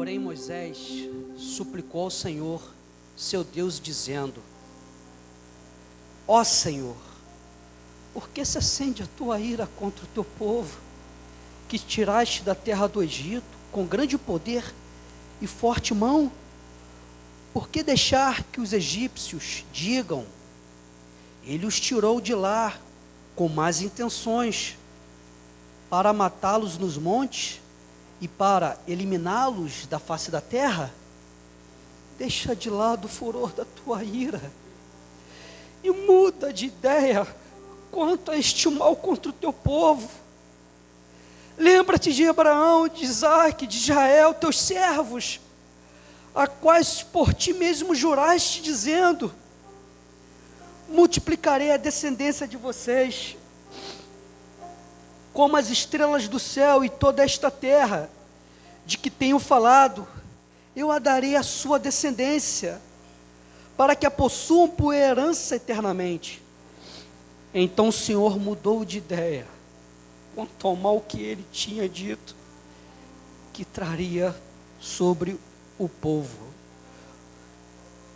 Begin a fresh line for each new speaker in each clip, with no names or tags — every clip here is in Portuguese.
Porém, Moisés suplicou ao Senhor, seu Deus, dizendo: ó Senhor, por que se acende a tua ira contra o teu povo, que tiraste da terra do Egito, com grande poder e forte mão? Por que deixar que os egípcios digam: ele os tirou de lá com más intenções, para matá-los nos montes e para eliminá-los da face da terra? Deixa de lado o furor da tua ira e muda de ideia quanto a este mal contra o teu povo. Lembra-te de Abraão, de Isaque, de Israel, teus servos, a quais por ti mesmo juraste, dizendo: multiplicarei a descendência de vocês como as estrelas do céu, e toda esta terra de que tenho falado, eu a darei à sua descendência, para que a possuam por herança eternamente. Então o Senhor mudou de ideia quanto ao mal que ele tinha dito que traria sobre o povo.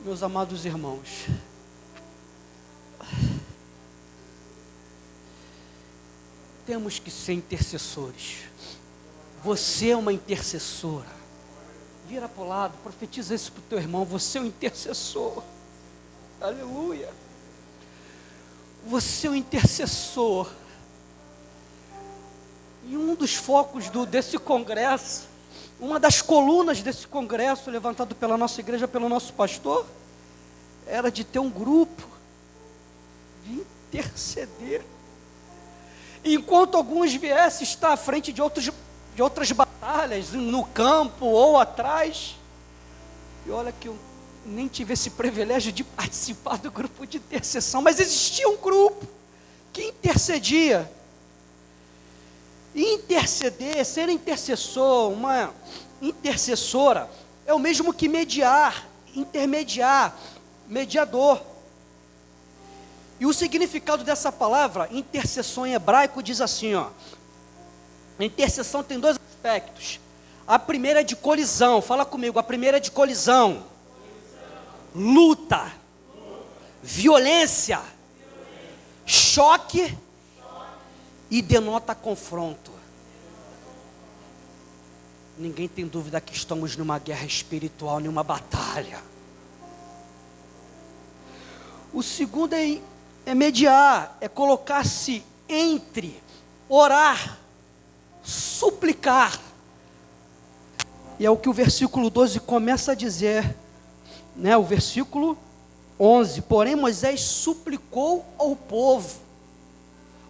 Meus amados irmãos, temos que ser intercessores. Você é uma intercessora. Vira para o lado, profetiza isso para o teu irmão. Você é um intercessor. Aleluia. Você é um intercessor. E um dos focos desse congresso, uma das colunas desse congresso, levantado pela nossa igreja, pelo nosso pastor, era de ter um grupo de interceder. Enquanto alguns viessem estar à frente de outras batalhas, no campo ou atrás, e olha que eu nem tive esse privilégio de participar do grupo de intercessão, mas existia um grupo que intercedia. Interceder, ser intercessor, uma intercessora, é o mesmo que mediar, intermediar, mediador. E o significado dessa palavra, intercessão em hebraico, diz assim, ó. A intercessão tem dois aspectos. A primeira é de colisão, fala comigo, a primeira é de colisão. Luta, violência, choque e denota confronto. Ninguém tem dúvida que estamos numa guerra espiritual, numa batalha. O segundo é mediar, é colocar-se entre, orar, suplicar. E é o que o versículo 12 começa a dizer, né? O versículo 11, porém Moisés suplicou ao povo.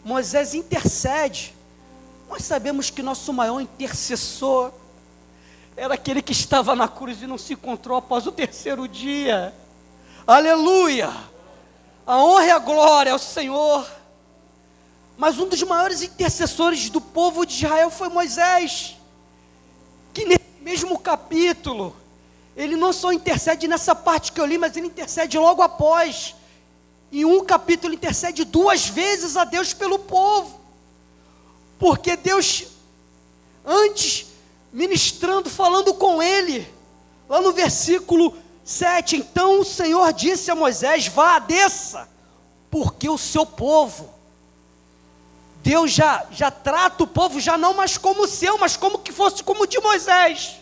Moisés intercede. Nós sabemos que nosso maior intercessor era aquele que estava na cruz e não se encontrou após o terceiro dia. Aleluia! A honra e a glória ao Senhor. Mas um dos maiores intercessores do povo de Israel foi Moisés, que nesse mesmo capítulo, ele não só intercede nessa parte que eu li, mas ele intercede logo após. Em um capítulo, ele intercede 2 vezes a Deus pelo povo, porque Deus, antes, ministrando, falando com ele, lá no versículo 7, então o Senhor disse a Moisés: vá, desça, porque o seu povo, Deus já trata o povo, já não mais como o seu, mas como que fosse como o de Moisés.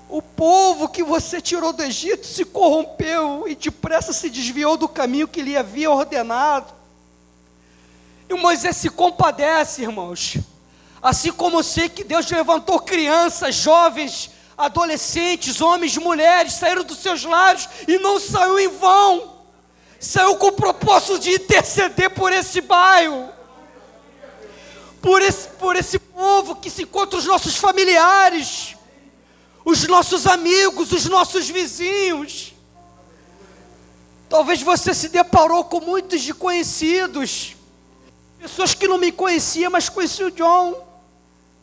O povo que você tirou do Egito se corrompeu e depressa se desviou do caminho que lhe havia ordenado. E Moisés se compadece, irmãos. Assim como eu sei que Deus levantou crianças, jovens, adolescentes, homens, mulheres, saíram dos seus lares e não saiu em vão. Saiu com o propósito de interceder por esse bairro, por esse povo que se encontra, os nossos familiares, os nossos amigos, os nossos vizinhos. Talvez você se deparou com muitos desconhecidos, pessoas que não me conheciam, mas conheci o John.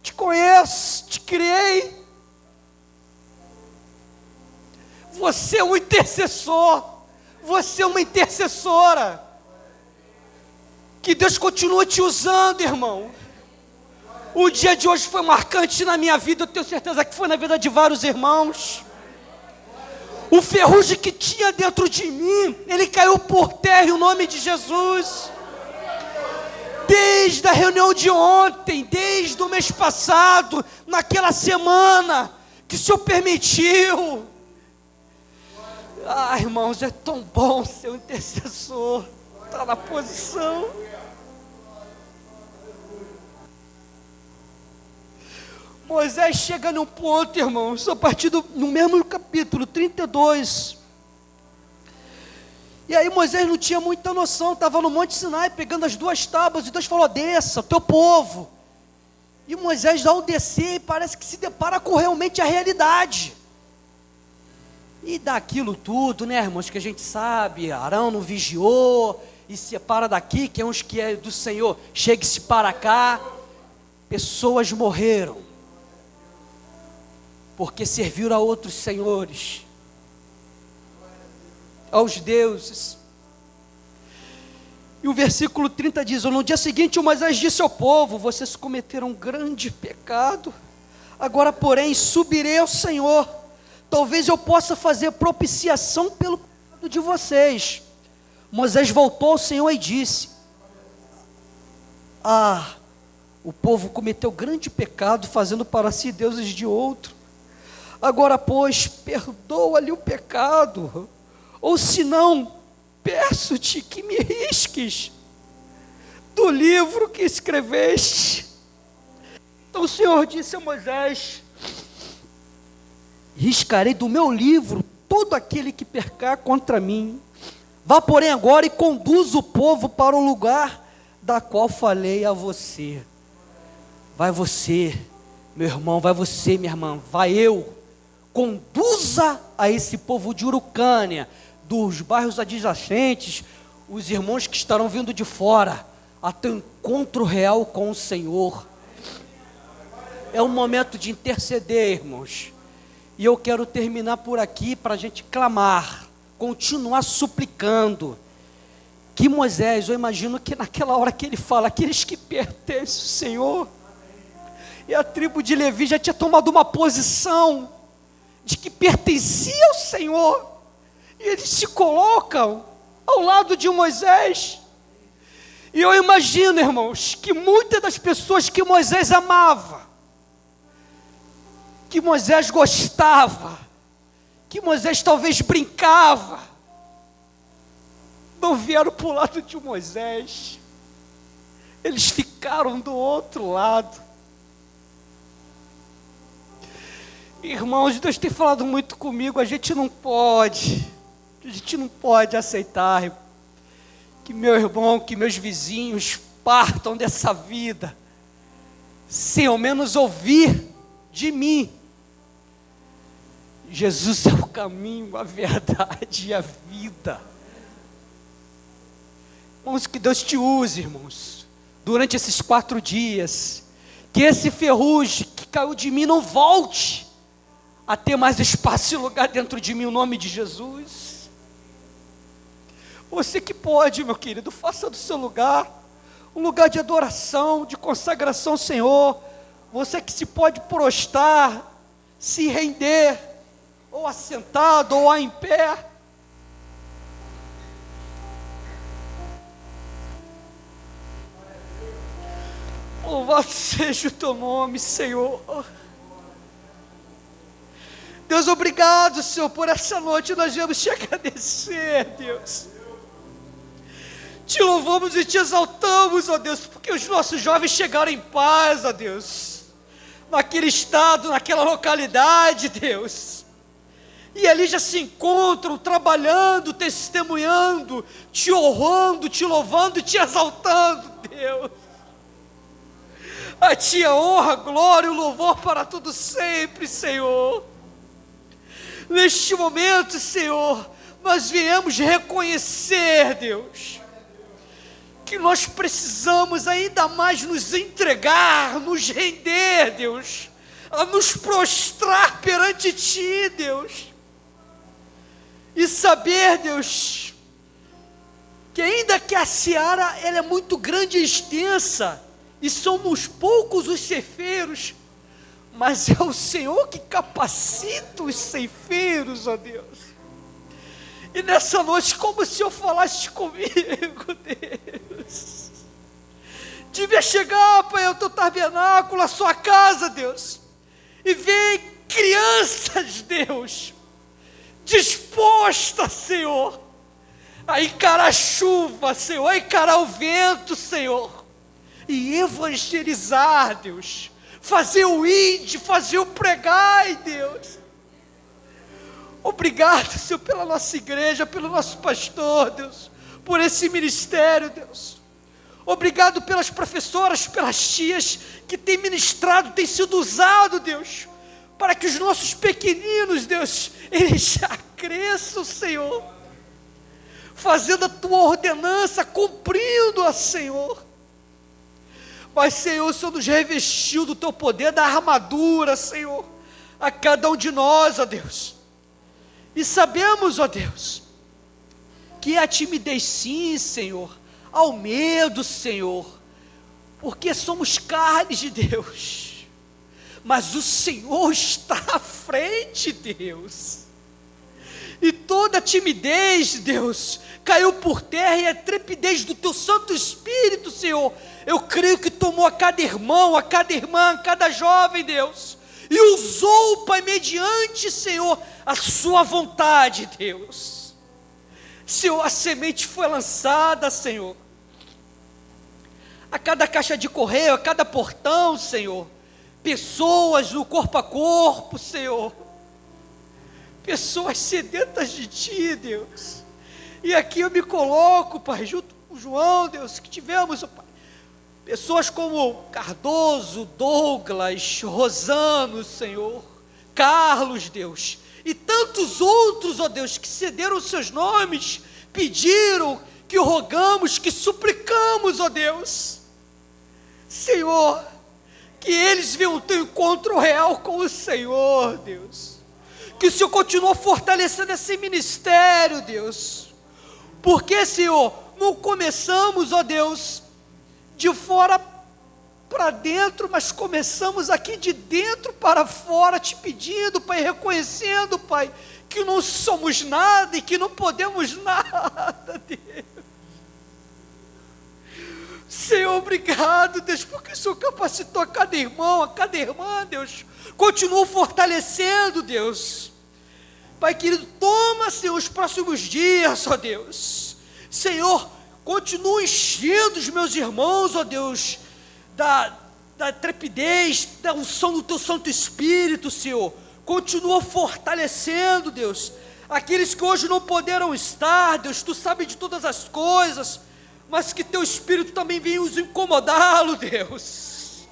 Te conheço, te criei. Você é um intercessor. Você é uma intercessora. Que Deus continua te usando, irmão. O dia de hoje foi marcante na minha vida, eu tenho certeza que foi na vida de vários irmãos. O ferrugem que tinha dentro de mim, ele caiu por terra em nome de Jesus. Desde a reunião de ontem, desde o mês passado, naquela semana que o Senhor permitiu. Ah, irmãos, é tão bom ser um intercessor, estar na posição. Moisés chega num ponto, irmãos, a partir no mesmo capítulo 32. E aí Moisés não tinha muita noção, estava no Monte Sinai, pegando as 2 tábuas, e Deus falou: desça, o teu povo. E Moisés, ao descer, parece que se depara com realmente a realidade. E daquilo tudo, né, irmãos, que a gente sabe, Arão não vigiou, e separa daqui, que é uns que é do Senhor, chegue-se para cá. Pessoas morreram, porque serviram a outros senhores, aos deuses. E o versículo 30 diz: no dia seguinte Moisés disse ao povo: vocês cometeram um grande pecado, agora porém subirei ao Senhor, talvez eu possa fazer propiciação pelo pecado de vocês. Moisés voltou ao Senhor e disse: o povo cometeu grande pecado, fazendo para si deuses de outro. Agora, pois, perdoa-lhe o pecado, ou se não, peço-te que me risques do livro que escreveste. Então o Senhor disse a Moisés: riscarei do meu livro todo aquele que pecar contra mim. Vá, porém, agora e conduza o povo para o lugar da qual falei a você. Vai você, meu irmão, vai você, minha irmã, vai eu. Conduza a esse povo de Urucânia, dos bairros adjacentes, os irmãos que estarão vindo de fora, até o encontro real com o Senhor. É um momento de interceder, irmãos. E eu quero terminar por aqui para a gente clamar, continuar suplicando. Que Moisés, eu imagino que naquela hora que ele fala, aqueles que pertencem ao Senhor, e a tribo de Levi já tinha tomado uma posição de que pertencia ao Senhor, e eles se colocam ao lado de Moisés. E eu imagino, irmãos, que muitas das pessoas que Moisés amava, que Moisés gostava, que Moisés talvez brincava, não vieram para o lado de Moisés, eles ficaram do outro lado. Irmãos, Deus tem falado muito comigo, a gente não pode aceitar que meu irmão, que meus vizinhos partam dessa vida, sem ao menos ouvir de mim. Jesus é o caminho, a verdade e a vida. Irmãos, que Deus te use, irmãos, durante esses 4 dias, que esse ferrugem que caiu de mim não volte a ter mais espaço e lugar dentro de mim, em nome de Jesus. Você que pode, meu querido, faça do seu lugar um lugar de adoração, de consagração ao Senhor. Você que se pode prostrar, se render, ou assentado, ou em pé. Louvado seja o teu nome, Senhor. Deus, obrigado, Senhor, por essa noite. Nós viemos te agradecer, Deus. Te louvamos e te exaltamos, ó Deus, porque os nossos jovens chegaram em paz, ó Deus, naquele estado, naquela localidade, Deus, e ali já se encontram trabalhando, testemunhando, te honrando, te louvando e te exaltando, Deus. A ti a honra, a glória e o louvor para tudo sempre, Senhor. Neste momento, Senhor, nós viemos reconhecer, Deus, que nós precisamos ainda mais nos entregar, nos render, Deus, a nos prostrar perante Ti, Deus, e saber, Deus, que ainda que a seara ela é muito grande e extensa, e somos poucos os ceifeiros, mas é o Senhor que capacita os ceifeiros, ó Deus. E nessa noite, como se eu falasse comigo, Deus, devia chegar, Pai, ao teu tabernáculo, à sua casa, Deus, e ver crianças, Deus, dispostas, Senhor, a encarar a chuva, Senhor, a encarar o vento, Senhor, e evangelizar, Deus, fazer o ide, fazer o pregai, Deus. Obrigado, Senhor, pela nossa igreja, pelo nosso pastor, Deus, por esse ministério, Deus. Obrigado pelas professoras, pelas tias que têm ministrado, têm sido usado, Deus, para que os nossos pequeninos, Deus, eles já cresçam, Senhor, fazendo a tua ordenança, cumprindo-a, Senhor. Mas, Senhor, o Senhor nos revestiu do teu poder, da armadura, Senhor, a cada um de nós, ó Deus. E sabemos, ó Deus, que a timidez sim, Senhor, ao medo, Senhor, porque somos carne de Deus, mas o Senhor está à frente, Deus, e toda timidez, Deus, caiu por terra, e a trepidez do teu Santo Espírito, Senhor, eu creio que tomou a cada irmão, a cada irmã, a cada jovem, Deus, e usou, Pai, mediante, Senhor, a sua vontade, Deus. Senhor, a semente foi lançada, Senhor, a cada caixa de correio, a cada portão, Senhor, pessoas no corpo a corpo, Senhor, pessoas sedentas de Ti, Deus, e aqui eu me coloco, Pai, junto com o João, Deus, que tivemos, Pai, pessoas como Cardoso, Douglas, Rosano, Senhor, Carlos, Deus, e tantos outros, ó Deus, que cederam os seus nomes, pediram, que rogamos, que suplicamos, ó Deus, Senhor, que eles venham o teu encontro real com o Senhor, Deus, que o Senhor continue fortalecendo esse ministério, Deus, porque, Senhor, não começamos, ó Deus, de fora para dentro, mas começamos aqui de dentro para fora, te pedindo, Pai, reconhecendo, Pai, que não somos nada e que não podemos nada, Deus. Senhor, obrigado, Deus, porque o Senhor capacitou a cada irmão, a cada irmã, Deus, continua fortalecendo, Deus. Pai querido, toma, Senhor, os próximos dias, ó Deus, Senhor, continua enchendo os meus irmãos, ó Deus, da trepidez, da unção do teu Santo Espírito, Senhor, continua fortalecendo, Deus, aqueles que hoje não puderam estar, Deus, Tu sabe de todas as coisas, mas que Teu Espírito também venha os incomodá-lo, Deus,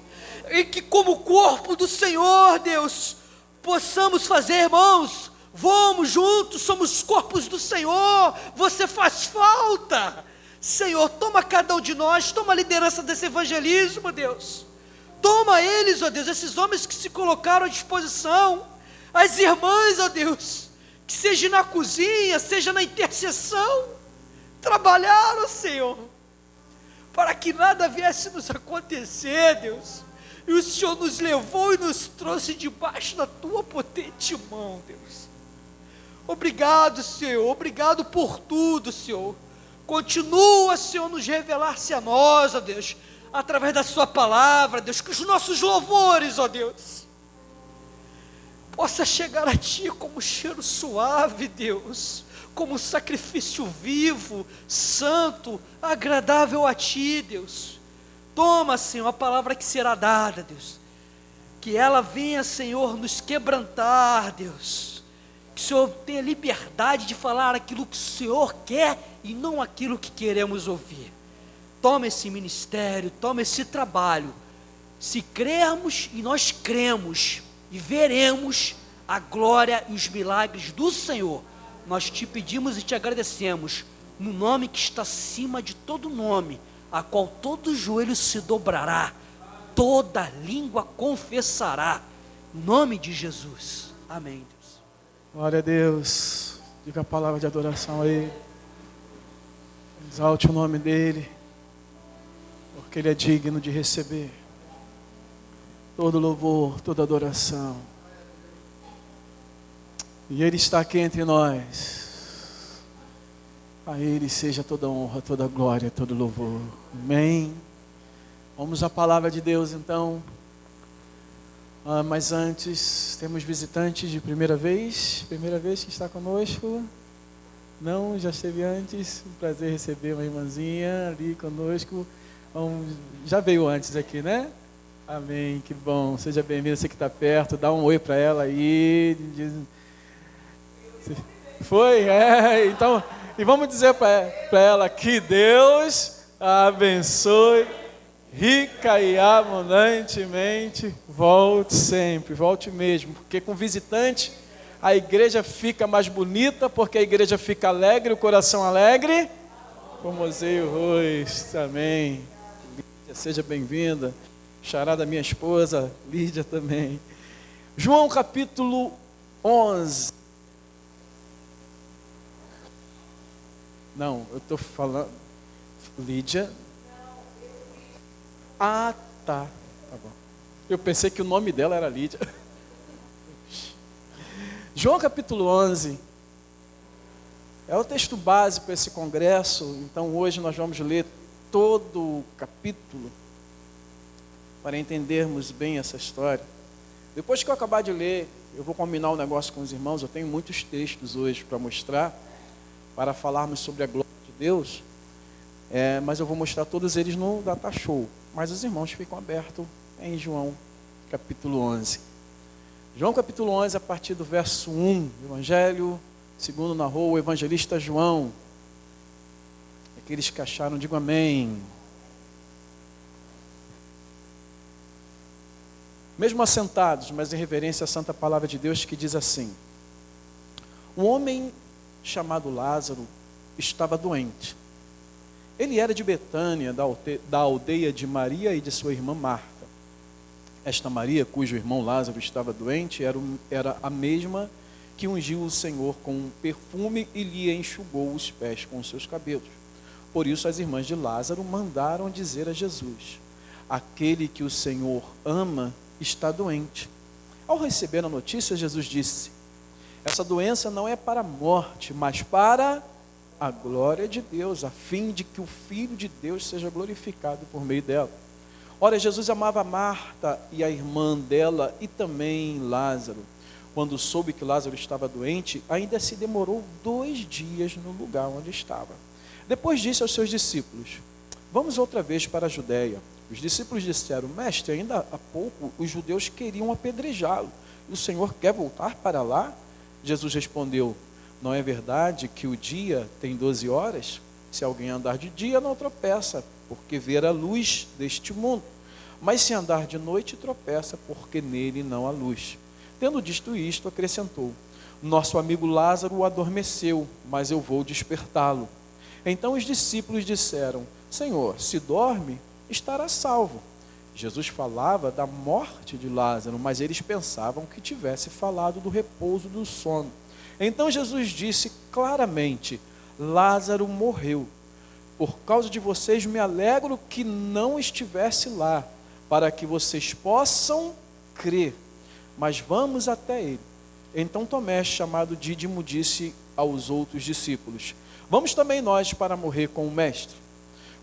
e que como corpo do Senhor, Deus, possamos fazer, irmãos, vamos juntos, somos corpos do Senhor, você faz falta, Senhor, toma cada um de nós, toma a liderança desse evangelismo, Deus, toma eles, ó Deus, esses homens que se colocaram à disposição, as irmãs, ó Deus, que seja na cozinha, seja na intercessão, trabalharam, Senhor, para que nada viesse nos acontecer, Deus, e o Senhor nos levou e nos trouxe debaixo da Tua potente mão, Deus. Obrigado, Senhor, obrigado por tudo, Senhor. Continua, Senhor, nos revelar-se a nós, ó Deus, através da Sua palavra, Deus, que os nossos louvores, ó Deus, possa chegar a Ti como cheiro suave, Deus, como um sacrifício vivo, santo, agradável a Ti, Deus. Toma, Senhor, a palavra que será dada, Deus, que ela venha, Senhor, nos quebrantar, Deus, que o Senhor tenha liberdade de falar aquilo que o Senhor quer e não aquilo que queremos ouvir. Toma esse ministério, toma esse trabalho, se crermos e nós cremos e veremos a glória e os milagres do Senhor, nós te pedimos e te agradecemos, no nome que está acima de todo nome, a qual todo joelho se dobrará, toda língua confessará, em nome de Jesus, amém. Deus.
Glória a Deus, diga a palavra de adoração aí, exalte o nome dele, porque porque Ele é digno de receber todo louvor, toda adoração. E Ele está aqui entre nós. A Ele seja toda honra, toda glória, todo louvor. Amém. Vamos à palavra de Deus então. Mas antes, temos visitantes de primeira vez que está conosco. Não, já esteve antes. Um prazer receber uma irmãzinha ali conosco. Já veio antes aqui, né? Amém, que bom. Seja bem-vindo, você que está perto. Dá um oi para ela aí. Foi? Então, e vamos dizer para ela que Deus a abençoe rica e abundantemente. Volte sempre, volte mesmo, porque com visitante a igreja fica mais bonita, porque a igreja fica alegre, o coração alegre. Formoseio Ruiz, amém. Lídia, seja bem-vinda. Xará da minha esposa, Lídia também. João capítulo 11. Não, eu estou falando. Lídia. Ah, tá. Tá bom. Eu pensei que o nome dela era Lídia. João capítulo 11 é o texto base para esse congresso. Então hoje nós vamos ler todo o capítulo para entendermos bem essa história. Depois que eu acabar de ler, eu vou combinar um negócio com os irmãos. Eu tenho muitos textos hoje para mostrar, para falarmos sobre a glória de Deus. Mas eu vou mostrar todos eles no Data Show. Mas os irmãos ficam abertos em João capítulo 11. João capítulo 11, a partir do verso 1, Evangelho, segundo narrou o evangelista João. Aqueles que acharam, digam amém. Mesmo assentados, mas em reverência à santa palavra de Deus, que diz assim: um homem chamado Lázaro estava doente. Ele era de Betânia, da aldeia de Maria e de sua irmã Marta. Esta Maria, cujo irmão Lázaro estava doente, era a mesma que ungiu o Senhor com um perfume e lhe enxugou os pés com os seus cabelos. Por isso as irmãs de Lázaro mandaram dizer a Jesus: aquele que o Senhor ama está doente. Ao receber a notícia, Jesus disse: essa doença não é para a morte, mas para a glória de Deus, a fim de que o Filho de Deus seja glorificado por meio dela. Ora, Jesus amava Marta e a irmã dela e também Lázaro. Quando soube que Lázaro estava doente, ainda se demorou 2 dias no lugar onde estava. Depois disse aos seus discípulos: vamos outra vez para a Judéia. Os discípulos disseram: mestre, ainda há pouco os judeus queriam apedrejá-lo. E o Senhor quer voltar para lá? Jesus respondeu: não é verdade que o dia tem 12 horas? Se alguém andar de dia, não tropeça, porque vê a luz deste mundo. Mas se andar de noite, tropeça, porque nele não há luz. Tendo dito isto, acrescentou: nosso amigo Lázaro adormeceu, mas eu vou despertá-lo. Então os discípulos disseram: Senhor, se dorme, estará salvo. Jesus falava da morte de Lázaro, mas eles pensavam que tivesse falado do repouso do sono. Então Jesus disse claramente: Lázaro morreu. Por causa de vocês me alegro que não estivesse lá, para que vocês possam crer. Mas vamos até ele. Então Tomé, chamado Dídimo, disse aos outros discípulos: vamos também nós para morrer com o mestre.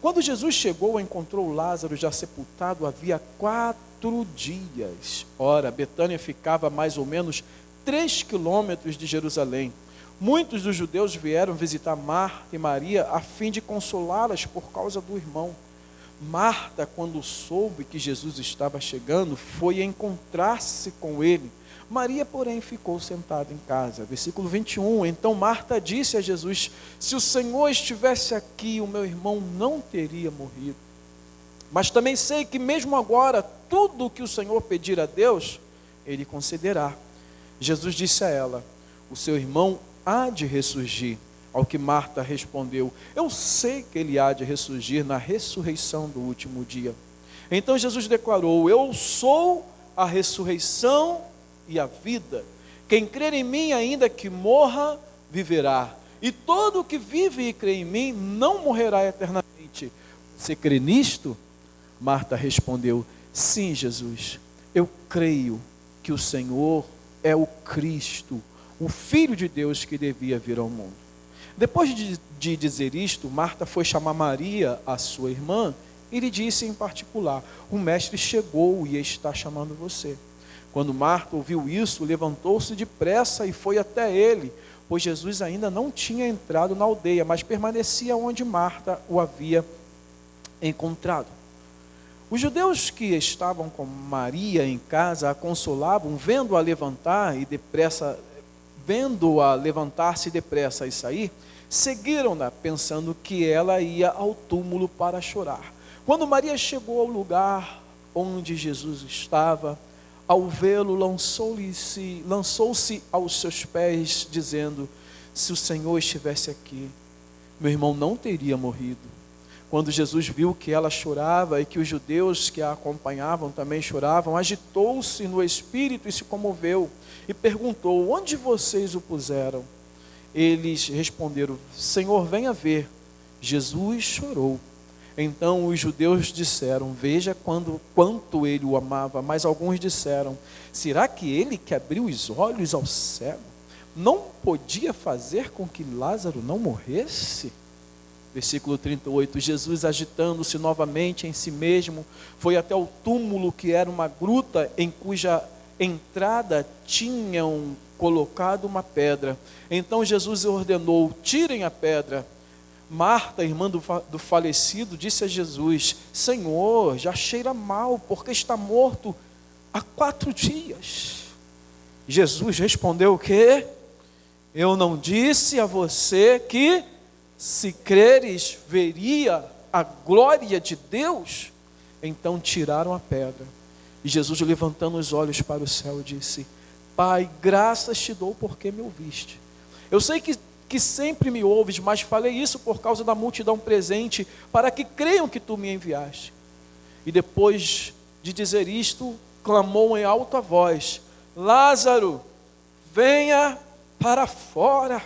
Quando Jesus chegou, encontrou Lázaro já sepultado havia 4 dias. Ora, Betânia ficava a mais ou menos 3 quilômetros de Jerusalém. Muitos dos judeus vieram visitar Marta e Maria a fim de consolá-las por causa do irmão. Marta, quando soube que Jesus estava chegando, foi encontrar-se com ele. Maria, porém, ficou sentada em casa. Versículo 21. Então Marta disse a Jesus: se o Senhor estivesse aqui, o meu irmão não teria morrido. Mas também sei que mesmo agora, tudo o que o Senhor pedir a Deus, Ele concederá. Jesus disse a ela: o seu irmão há de ressurgir. Ao que Marta respondeu: eu sei que ele há de ressurgir na ressurreição do último dia. Então Jesus declarou: eu sou a ressurreição e a vida. Quem crer em mim, ainda que morra, viverá. E todo o que vive e crê em mim não morrerá eternamente. Você crê nisto? Marta respondeu: sim, Jesus, eu creio que o Senhor é o Cristo, o Filho de Deus que devia vir ao mundo. Depois de dizer isto, Marta foi chamar Maria, a sua irmã, e lhe disse em particular: o mestre chegou e está chamando você. Quando Marta ouviu isso, levantou-se depressa e foi até ele, pois Jesus ainda não tinha entrado na aldeia, mas permanecia onde Marta o havia encontrado. Os judeus que estavam com Maria em casa a consolavam, vendo-a levantar-se depressa e sair, seguiram-na, pensando que ela ia ao túmulo para chorar. Quando Maria chegou ao lugar onde Jesus estava, ao vê-lo, lançou-se aos seus pés, dizendo: se o Senhor estivesse aqui, meu irmão não teria morrido. Quando Jesus viu que ela chorava e que os judeus que a acompanhavam também choravam, agitou-se no espírito e se comoveu, e perguntou: onde vocês o puseram? Eles responderam: Senhor, venha ver. Jesus chorou. Então os judeus disseram: veja quanto ele o amava. Mas alguns disseram: será que ele que abriu os olhos ao cego não podia fazer com que Lázaro não morresse? Versículo 38, Jesus, agitando-se novamente em si mesmo, foi até o túmulo, que era uma gruta em cuja entrada tinham colocado uma pedra. Então Jesus ordenou: tirem a pedra. Marta, irmã do falecido, disse a Jesus: Senhor, já cheira mal, porque está morto há 4 dias. Jesus respondeu o quê? Eu não disse a você que, se creres, veria a glória de Deus? Então tiraram a pedra. E Jesus, levantando os olhos para o céu, disse: Pai, graças te dou porque me ouviste. Eu sei que sempre me ouves, mas falei isso por causa da multidão presente, para que creiam que tu me enviaste. E depois de dizer isto, clamou em alta voz: Lázaro, venha para fora.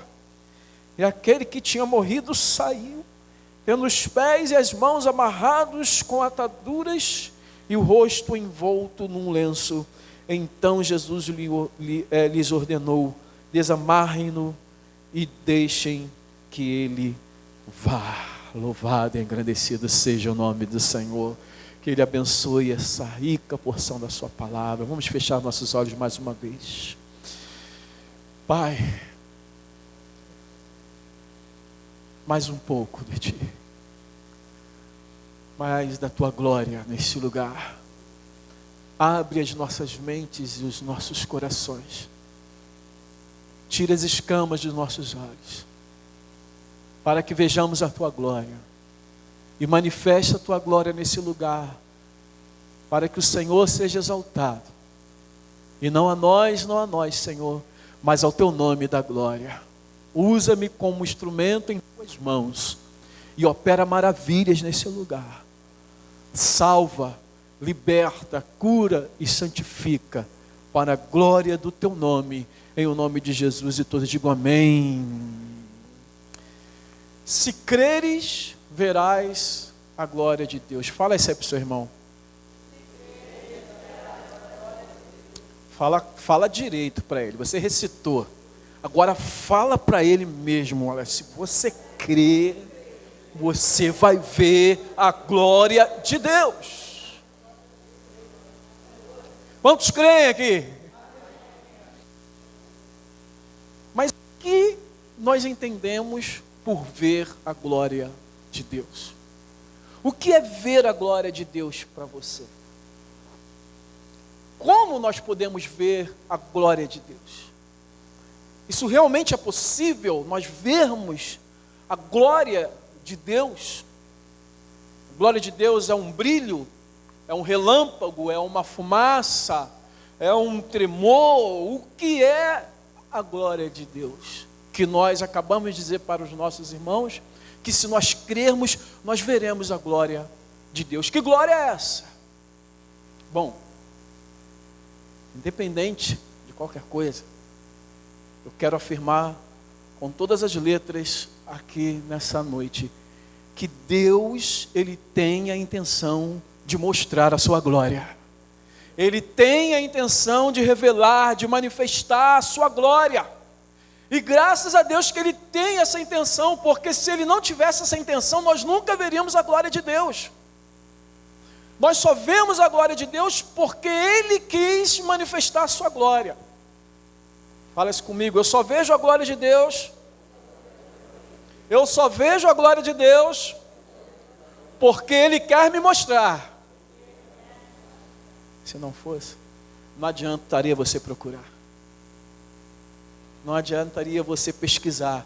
E aquele que tinha morrido saiu, tendo os pés e as mãos amarrados com ataduras e o rosto envolto num lenço. Então Jesus lhes ordenou: desamarrem-no e deixem que ele vá. Louvado e engrandecido seja o nome do Senhor. Que Ele abençoe essa rica porção da sua palavra. Vamos fechar nossos olhos mais uma vez. Pai, mais um pouco de Ti, mais da Tua glória nesse lugar. Abre as nossas mentes e os nossos corações. Tira as escamas dos nossos olhos, para que vejamos a Tua glória, e manifeste a Tua glória nesse lugar, para que o Senhor seja exaltado, e não a nós, Senhor, mas ao Teu nome da glória. Usa-me como instrumento em Tuas mãos, e opera maravilhas nesse lugar. Salva, liberta, cura e santifica, para a glória do Teu nome, em o nome de Jesus. E todos digam amém. Se creres, verás a glória de Deus. Fala isso aí para o seu irmão. Fala direito para ele. Você recitou. Agora fala para ele mesmo. Olha, se você crer, você vai ver a glória de Deus. Quantos creem aqui? Mas o que nós entendemos por ver a glória de Deus? O que é ver a glória de Deus para você? Como nós podemos ver a glória de Deus? Isso realmente é possível, nós vermos a glória de Deus? A glória de Deus é um brilho, é um relâmpago, é uma fumaça, é um tremor. O que é a glória de Deus? Que nós acabamos de dizer para os nossos irmãos, que se nós crermos, nós veremos a glória de Deus. Que glória é essa? Bom, independente de qualquer coisa, eu quero afirmar com todas as letras aqui nessa noite, que Deus, Ele tem a intenção de mostrar a sua glória. Ele tem a intenção de revelar, de manifestar a sua glória. E graças a Deus que Ele tem essa intenção, porque se Ele não tivesse essa intenção, nós nunca veríamos a glória de Deus. Nós só vemos a glória de Deus porque Ele quis manifestar a sua glória. Fala isso comigo, eu só vejo a glória de Deus. Eu só vejo a glória de Deus porque Ele quer me mostrar. Se não fosse, não adiantaria você procurar. Não adiantaria você pesquisar.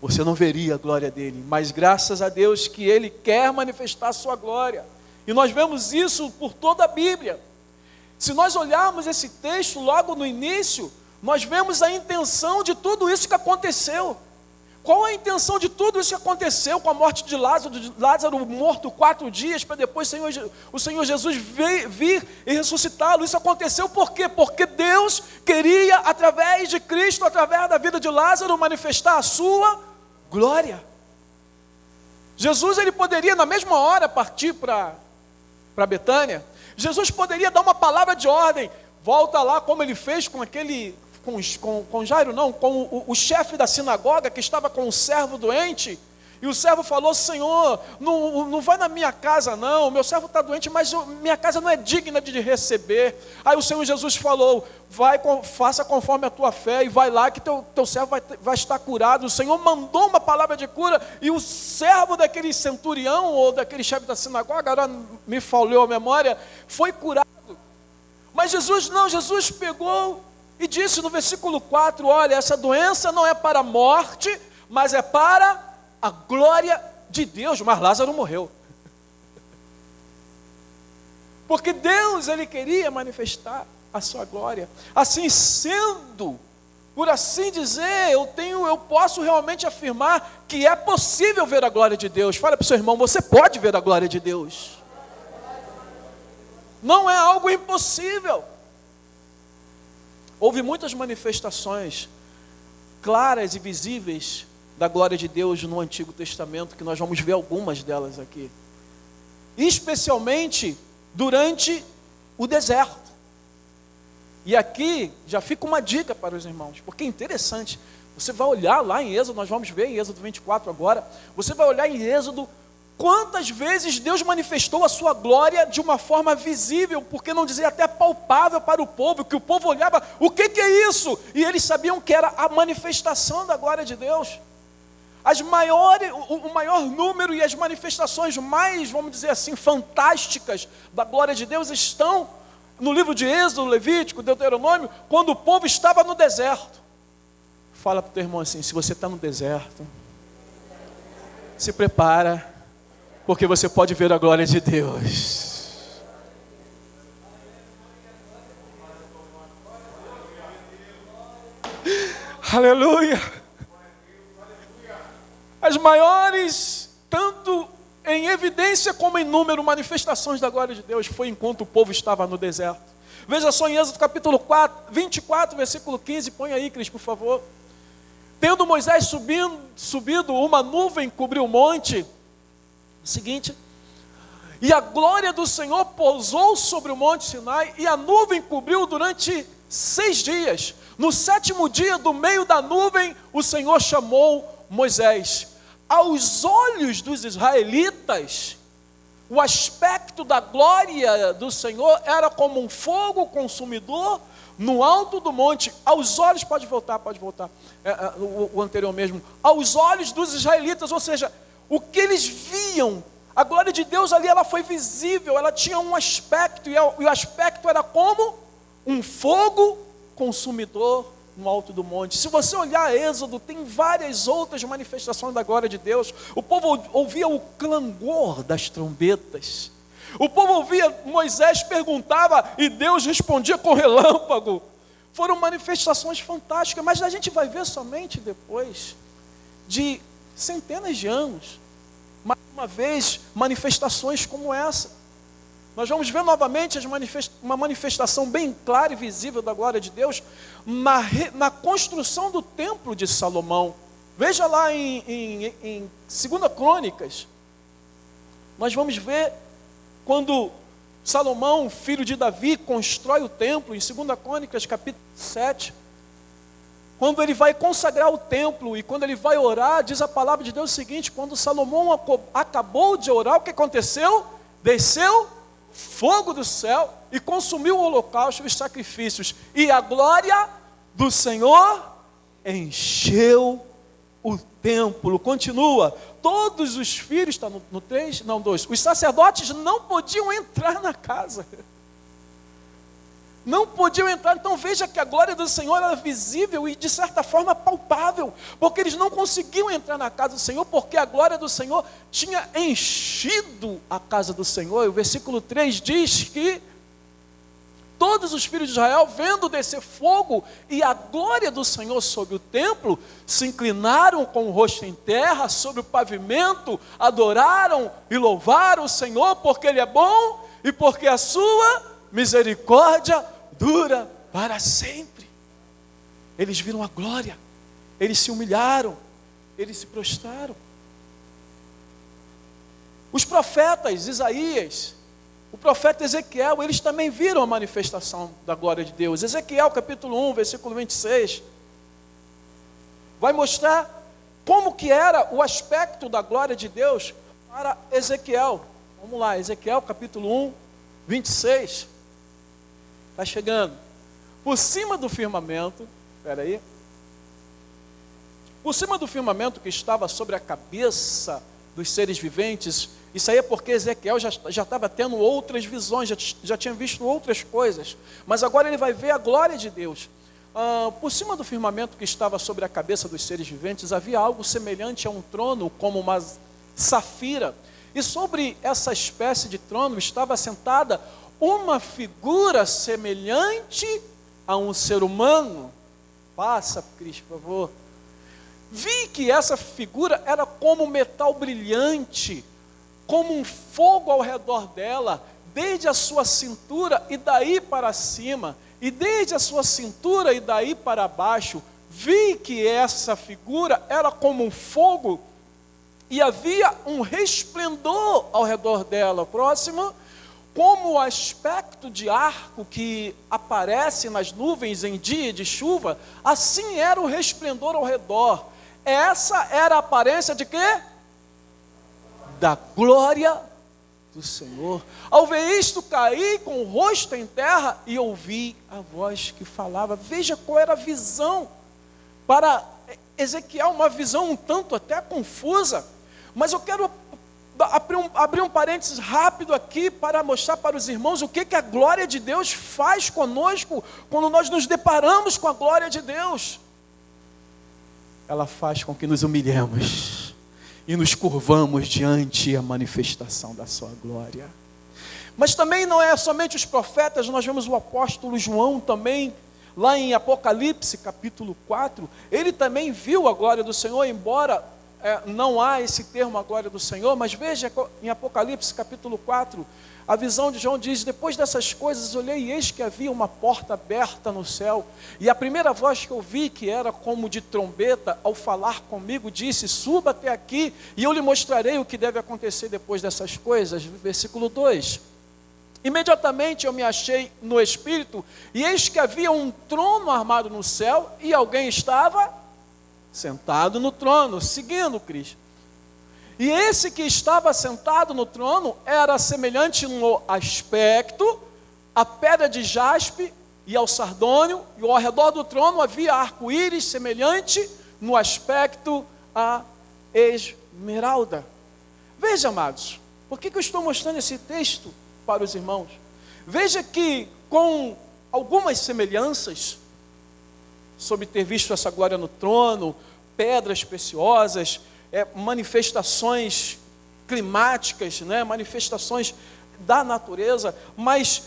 Você não veria a glória dele. Mas graças a Deus que Ele quer manifestar a sua glória. E nós vemos isso por toda a Bíblia. Se nós olharmos esse texto logo no início, nós vemos a intenção de tudo isso que aconteceu. Qual a intenção de tudo isso que aconteceu com a morte de Lázaro morto 4 dias, para depois o Senhor Jesus vir e ressuscitá-lo? Isso aconteceu por quê? Porque Deus queria, através de Cristo, através da vida de Lázaro, manifestar a sua glória. Jesus, ele poderia na mesma hora partir para Betânia. Jesus poderia dar uma palavra de ordem, volta lá como ele fez com aquele... Com Jairo não, com o chefe da sinagoga que estava com um servo doente, e o servo falou: Senhor, não vai na minha casa não, meu servo está doente, mas minha casa não é digna de receber. Aí o Senhor Jesus falou: faça conforme a tua fé, e vai lá que teu servo vai estar curado. O Senhor mandou uma palavra de cura, e o servo daquele centurião, ou daquele chefe da sinagoga, agora me falhou a memória, foi curado. Mas Jesus pegou e disse no versículo 4, olha, essa doença não é para a morte, mas é para a glória de Deus. Mas Lázaro morreu. Porque Deus, Ele queria manifestar a sua glória. Assim sendo, por assim dizer, eu posso realmente afirmar que é possível ver a glória de Deus. Fala para o seu irmão, você pode ver a glória de Deus. Não é algo impossível. Houve muitas manifestações claras e visíveis da glória de Deus no Antigo Testamento, que nós vamos ver algumas delas aqui. Especialmente durante o deserto. E aqui já fica uma dica para os irmãos, porque é interessante. Você vai olhar lá em Êxodo, nós vamos ver em Êxodo 24 agora, você vai olhar em Êxodo quantas vezes Deus manifestou a sua glória de uma forma visível, porque não dizer até palpável para o povo, que o povo olhava, o que é isso? E eles sabiam que era a manifestação da glória de Deus. O maior número e as manifestações mais, vamos dizer assim, fantásticas da glória de Deus estão no livro de Êxodo, Levítico, Deuteronômio, quando o povo estava no deserto. Fala para o teu irmão assim, se você está no deserto, se prepara, porque você pode ver a glória de Deus. Aleluia. As maiores, tanto em evidência como em número, manifestações da glória de Deus foi enquanto o povo estava no deserto. Veja só em Êxodo capítulo 24, versículo 15, põe aí, Cris, por favor. Tendo Moisés subido, uma nuvem cobriu o monte. O seguinte, e a glória do Senhor pousou sobre o monte Sinai, e a nuvem cobriu durante 6 dias. No 7º dia, do meio da nuvem, o Senhor chamou Moisés. Aos olhos dos israelitas, o aspecto da glória do Senhor era como um fogo consumidor no alto do monte. Aos olhos, pode voltar, o anterior mesmo. Aos olhos dos israelitas, ou seja, o que eles viam, a glória de Deus ali, ela foi visível, ela tinha um aspecto, e o aspecto era como um fogo consumidor no alto do monte. Se você olhar Êxodo, tem várias outras manifestações da glória de Deus. O povo ouvia o clangor das trombetas. O povo ouvia, Moisés perguntava e Deus respondia com relâmpago. Foram manifestações fantásticas, mas a gente vai ver somente depois de centenas de anos, mais uma vez, manifestações como essa. Nós vamos ver novamente uma manifestação bem clara e visível da glória de Deus na construção do templo de Salomão. Veja lá em 2 Crônicas, nós vamos ver quando Salomão, filho de Davi, constrói o templo, em 2 Crônicas, capítulo 7. Quando ele vai consagrar o templo e quando ele vai orar, diz a palavra de Deus o seguinte: quando Salomão acabou de orar, o que aconteceu? Desceu fogo do céu e consumiu o holocausto e os sacrifícios, e a glória do Senhor encheu o templo. Continua, todos os filhos, está no 3, não 2, os sacerdotes não podiam entrar na casa, não podiam entrar. Então veja que a glória do Senhor era visível e de certa forma palpável, porque eles não conseguiam entrar na casa do Senhor, porque a glória do Senhor tinha enchido a casa do Senhor. E o versículo 3 diz que todos os filhos de Israel, vendo descer fogo e a glória do Senhor sobre o templo, se inclinaram com o rosto em terra, sobre o pavimento, adoraram e louvaram o Senhor, porque Ele é bom e porque a sua misericórdia dura para sempre. Eles viram a glória, eles se humilharam, eles se prostraram. Os profetas, Isaías, o profeta Ezequiel, eles também viram a manifestação da glória de Deus. Ezequiel capítulo 1, versículo 26, vai mostrar como que era o aspecto da glória de Deus para Ezequiel. Vamos lá, Ezequiel capítulo 1, 26, está chegando. Por cima do firmamento, espera aí, por cima do firmamento que estava sobre a cabeça dos seres viventes. Isso aí é porque Ezequiel já estava tendo outras visões, já tinha visto outras coisas, mas agora ele vai ver a glória de Deus. Por cima do firmamento que estava sobre a cabeça dos seres viventes, havia algo semelhante a um trono, como uma safira, e sobre essa espécie de trono estava sentada uma figura semelhante a um ser humano. Passa, Cris, por favor. Vi que essa figura era como metal brilhante, como um fogo ao redor dela, desde a sua cintura e daí para cima, e desde a sua cintura e daí para baixo. Vi que essa figura era como um fogo, e havia um resplendor ao redor dela. Próximo, como o aspecto de arco que aparece nas nuvens em dia de chuva, assim era o resplendor ao redor. Essa era a aparência de quê? Da glória do Senhor. Ao ver isto, caí com o rosto em terra e ouvi a voz que falava. Veja qual era a visão. Para Ezequiel, uma visão um tanto até confusa, mas eu quero abrir um parênteses rápido aqui para mostrar para os irmãos o que a glória de Deus faz conosco quando nós nos deparamos com a glória de Deus. Ela faz com que nos humilhemos e nos curvamos diante a manifestação da sua glória. Mas também não é somente os profetas, nós vemos o apóstolo João também, lá em Apocalipse capítulo 4, ele também viu a glória do Senhor, embora não há esse termo a glória do Senhor, mas veja em Apocalipse capítulo 4, a visão de João diz: depois dessas coisas olhei e eis que havia uma porta aberta no céu, e a primeira voz que eu vi, que era como de trombeta, ao falar comigo, disse: suba até aqui e eu lhe mostrarei o que deve acontecer depois dessas coisas. Versículo 2, imediatamente eu me achei no Espírito, e eis que havia um trono armado no céu, e alguém estava sentado no trono, seguindo Cristo. E esse que estava sentado no trono era semelhante no aspecto à pedra de jaspe e ao sardônio, e ao redor do trono havia arco-íris semelhante no aspecto à esmeralda. Veja, amados, por que eu estou mostrando esse texto para os irmãos? Veja que com algumas semelhanças, sobre ter visto essa glória no trono, pedras preciosas, manifestações climáticas, manifestações da natureza, mas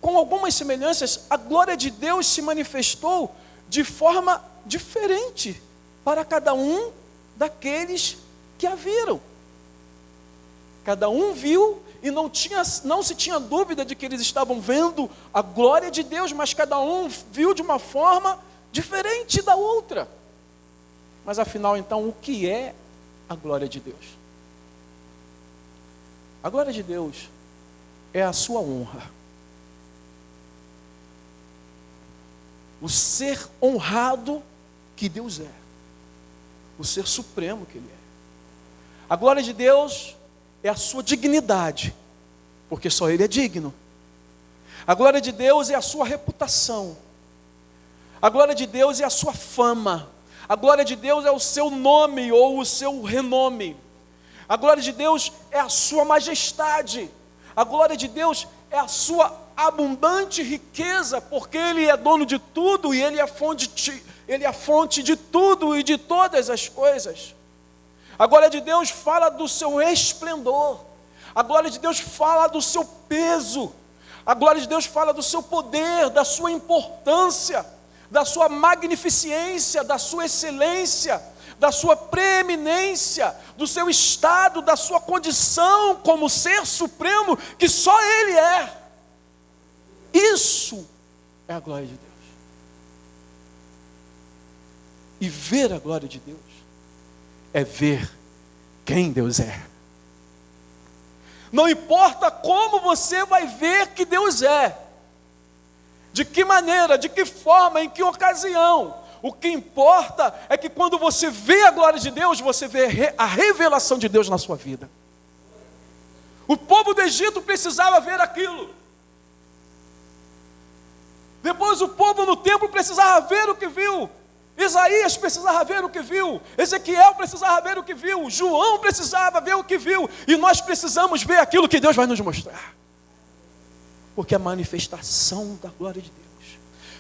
com algumas semelhanças, a glória de Deus se manifestou de forma diferente para cada um daqueles que a viram. Cada um viu e não se tinha dúvida de que eles estavam vendo a glória de Deus, mas cada um viu de uma forma diferente da outra. Mas afinal, então, o que é a glória de Deus? A glória de Deus é a sua honra. O ser honrado que Deus é. O ser supremo que Ele é. A glória de Deus é a sua dignidade, porque só Ele é digno. A glória de Deus é a sua reputação. A glória de Deus é a sua fama. A glória de Deus é o seu nome ou o seu renome. A glória de Deus é a sua majestade. A glória de Deus é a sua abundante riqueza, porque Ele é dono de tudo e Ele é a fonte de tudo e de todas as coisas. A glória de Deus fala do seu esplendor. A glória de Deus fala do seu peso. A glória de Deus fala do seu poder, da sua importância, da sua magnificência, da sua excelência, da sua preeminência, do seu estado, da sua condição como ser supremo, que só Ele é. Isso é a glória de Deus. E ver a glória de Deus é ver quem Deus é. Não importa como você vai ver que Deus é, de que maneira, de que forma, em que ocasião. O que importa é que quando você vê a glória de Deus, você vê a revelação de Deus na sua vida. O povo do Egito precisava ver aquilo. Depois o povo no templo precisava ver o que viu. Isaías precisava ver o que viu. Ezequiel precisava ver o que viu. João precisava ver o que viu. E nós precisamos ver aquilo que Deus vai nos mostrar. Porque a manifestação da glória de Deus,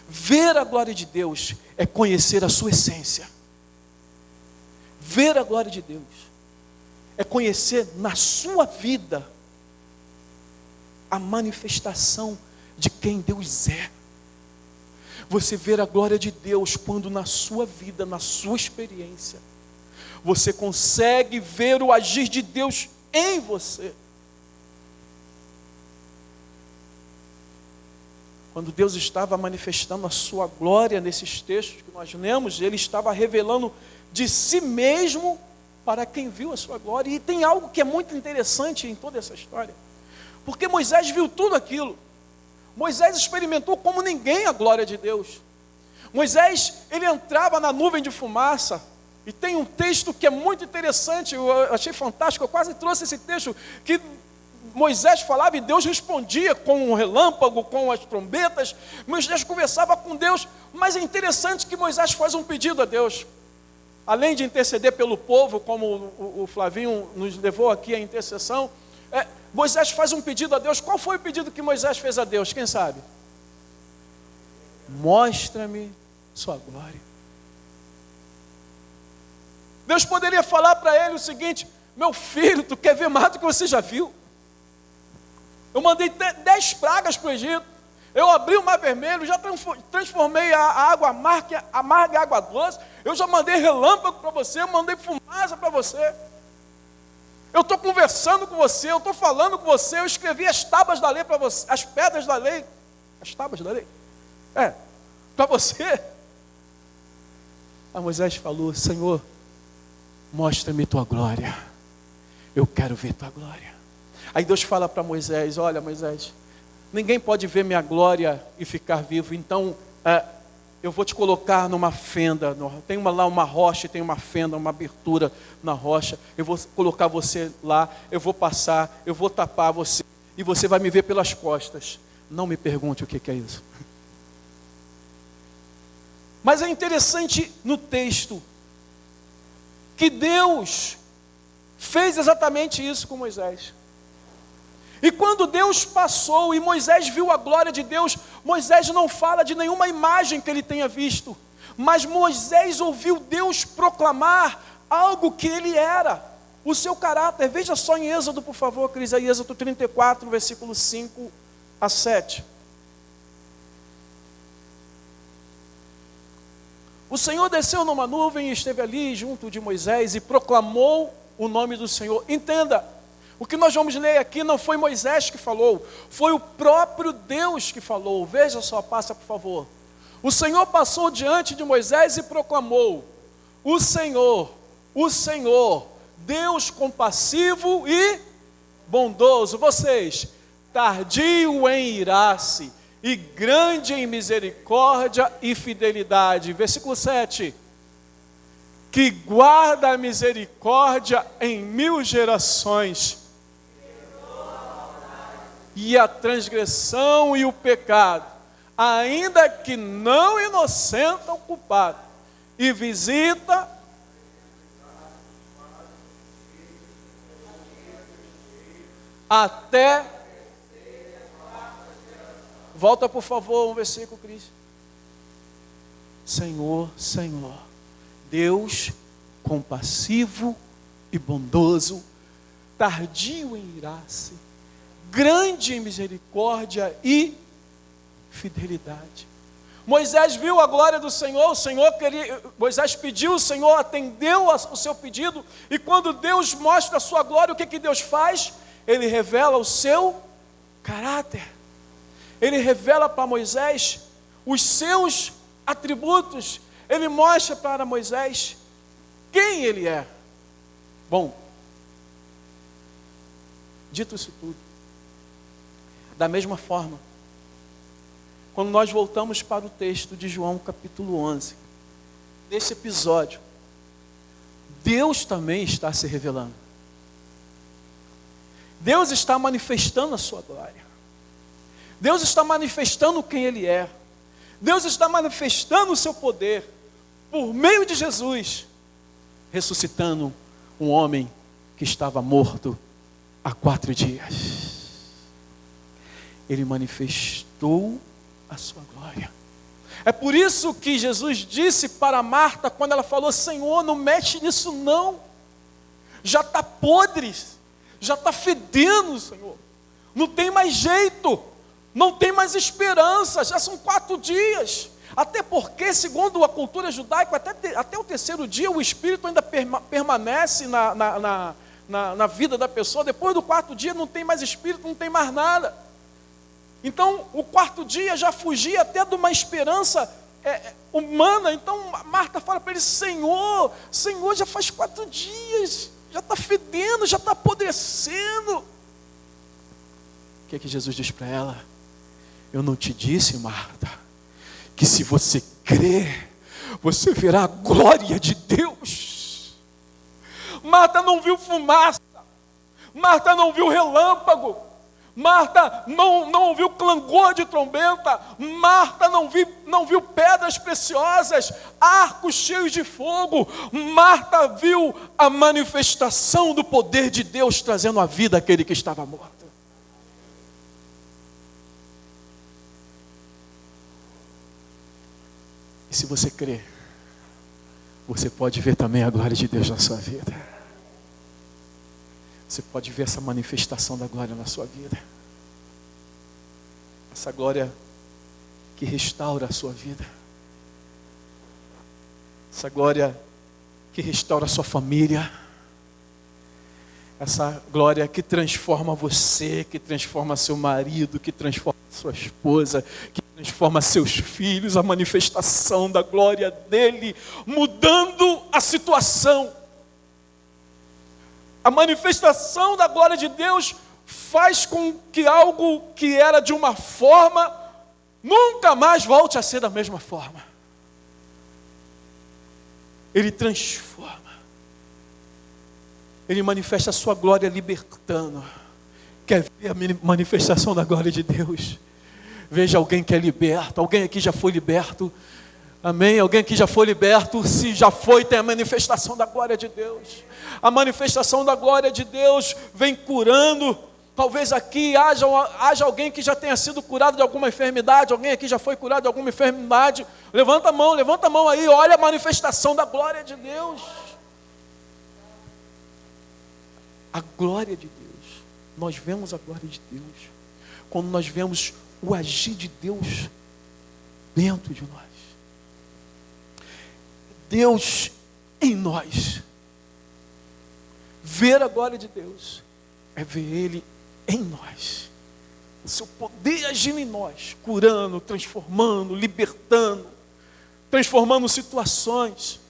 ver a glória de Deus, é conhecer a sua essência. Ver a glória de Deus é conhecer na sua vida a manifestação de quem Deus é. Você ver a glória de Deus quando na sua vida, na sua experiência, você consegue ver o agir de Deus em você. Quando Deus estava manifestando a sua glória nesses textos que nós lemos, Ele estava revelando de si mesmo para quem viu a sua glória. E tem algo que é muito interessante em toda essa história, porque Moisés viu tudo aquilo. Moisés experimentou como ninguém a glória de Deus. Moisés, ele entrava na nuvem de fumaça, e tem um texto que é muito interessante, eu achei fantástico, eu quase trouxe esse texto, que Moisés falava e Deus respondia com um relâmpago, com as trombetas. Moisés conversava com Deus, mas é interessante que Moisés faz um pedido a Deus. Além de interceder pelo povo, como o Flavinho nos levou aqui à intercessão, Moisés faz um pedido a Deus. Qual foi o pedido que Moisés fez a Deus? Quem sabe? Mostra-me sua glória. Deus poderia falar para ele o seguinte: meu filho, tu quer ver mais do que você já viu? Eu mandei 10 pragas para o Egito. Eu abri o mar vermelho, já transformei a água amarga em água doce. Eu já mandei relâmpago para você, eu mandei fumaça para você. Eu estou conversando com você, eu estou falando com você, eu escrevi as tábuas da lei para você, as pedras da lei, as tábuas da lei, para você. Aí Moisés falou: Senhor, mostra-me tua glória, eu quero ver tua glória. Aí Deus fala para Moisés: olha Moisés, ninguém pode ver minha glória e ficar vivo, então eu vou te colocar numa fenda, tem lá uma rocha, tem uma fenda, uma abertura na rocha, eu vou colocar você lá, eu vou passar, eu vou tapar você, e você vai me ver pelas costas. Não me pergunte o que é isso. Mas é interessante no texto, que Deus fez exatamente isso com Moisés. E quando Deus passou e Moisés viu a glória de Deus, Moisés não fala de nenhuma imagem que ele tenha visto, mas Moisés ouviu Deus proclamar algo que ele era, o seu caráter. Veja só em Êxodo, por favor, Cris, aí Êxodo 34, versículo 5 a 7. O Senhor desceu numa nuvem e esteve ali junto de Moisés e proclamou o nome do Senhor. Entenda, o que nós vamos ler aqui não foi Moisés que falou, foi o próprio Deus que falou. Veja só, passa por favor. O Senhor passou diante de Moisés e proclamou: o Senhor, Deus compassivo e bondoso. Vocês, tardio em irar-se e grande em misericórdia e fidelidade. Versículo 7. Que guarda a misericórdia em 1000 gerações, e a transgressão e o pecado, ainda que não inocenta o culpado, e visita até... Volta por favor um versículo, Cris. Senhor, Senhor, Deus compassivo e bondoso, tardio em irar-se, grande em misericórdia e fidelidade. Moisés viu a glória do Senhor, Moisés pediu, o Senhor atendeu o seu pedido, e quando Deus mostra a sua glória, o que Deus faz? Ele revela o seu caráter. Ele revela para Moisés os seus atributos. Ele mostra para Moisés quem ele é. Bom, dito isso tudo, da mesma forma, quando nós voltamos para o texto de João capítulo 11, nesse episódio, Deus também está se revelando. Deus está manifestando a sua glória. Deus está manifestando quem Ele é. Deus está manifestando o seu poder por meio de Jesus, ressuscitando um homem que estava morto há 4 dias. Ele manifestou a sua glória. É por isso que Jesus disse para Marta, quando ela falou: Senhor, não mexe nisso não, já está podre, já está fedendo, Senhor, não tem mais jeito, não tem mais esperança, já são 4 dias. Até porque, segundo a cultura judaica, até o 3º dia o Espírito ainda permanece na vida da pessoa. Depois do 4º dia não tem mais Espírito, não tem mais nada. Então o 4º dia já fugia até de uma esperança humana. Então Marta fala para ele: Senhor, já faz 4 dias, já está fedendo, já está apodrecendo. O que é que Jesus diz para ela? Eu não te disse, Marta, que se você crer, você verá a glória de Deus. Marta não viu fumaça, Marta não viu relâmpago, Marta não ouviu clangor de trombeta, Marta não viu pedras preciosas, arcos cheios de fogo. Marta viu a manifestação do poder de Deus trazendo a vida àquele que estava morto. E se você crer, você pode ver também a glória de Deus na sua vida. Você pode ver essa manifestação da glória na sua vida. Essa glória que restaura a sua vida. Essa glória que restaura a sua família. Essa glória que transforma você, que transforma seu marido, que transforma sua esposa, que transforma seus filhos, a manifestação da glória dele, mudando a situação. A manifestação da glória de Deus faz com que algo que era de uma forma, nunca mais volte a ser da mesma forma. Ele transforma. Ele manifesta a sua glória libertando. Quer ver a manifestação da glória de Deus? Veja alguém que é liberto. Alguém aqui já foi liberto? Amém? Alguém aqui já foi liberto? Se já foi, tem a manifestação da glória de Deus. A manifestação da glória de Deus vem curando. Talvez aqui haja alguém que já tenha sido curado de alguma enfermidade. Alguém aqui já foi curado de alguma enfermidade. Levanta a mão aí. Olha a manifestação da glória de Deus. A glória de Deus. Nós vemos a glória de Deus quando nós vemos o agir de Deus dentro de nós. Deus em nós. Ver a glória de Deus é ver Ele em nós. O seu poder agindo em nós, curando, transformando, libertando, transformando situações.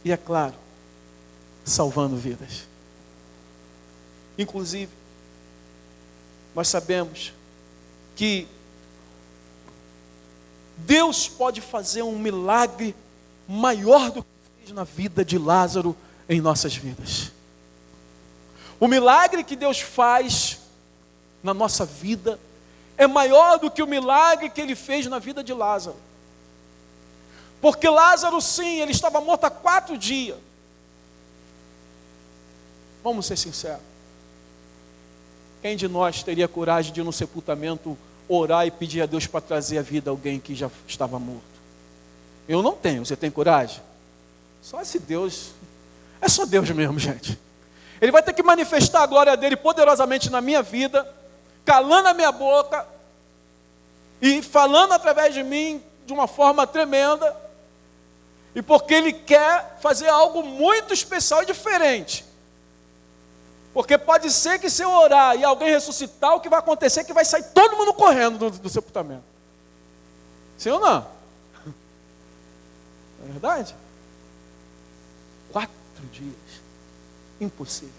E é claro, salvando vidas. Inclusive, nós sabemos que Deus pode fazer um milagre maior do que fez na vida de Lázaro em nossas vidas. O milagre que Deus faz na nossa vida é maior do que o milagre que Ele fez na vida de Lázaro. Porque Lázaro, sim, ele estava morto há 4 dias. Vamos ser sinceros. Quem de nós teria coragem de ir no sepultamento, orar e pedir a Deus para trazer à vida alguém que já estava morto? Eu não tenho. Você tem coragem? Só esse Deus. É só Deus mesmo, gente. Ele vai ter que manifestar a glória dele poderosamente na minha vida, calando a minha boca e falando através de mim de uma forma tremenda. E porque Ele quer fazer algo muito especial e diferente. Porque pode ser que se eu orar e alguém ressuscitar, o que vai acontecer é que vai sair todo mundo correndo do sepultamento. Sim ou não? É verdade? 4 dias. Impossível.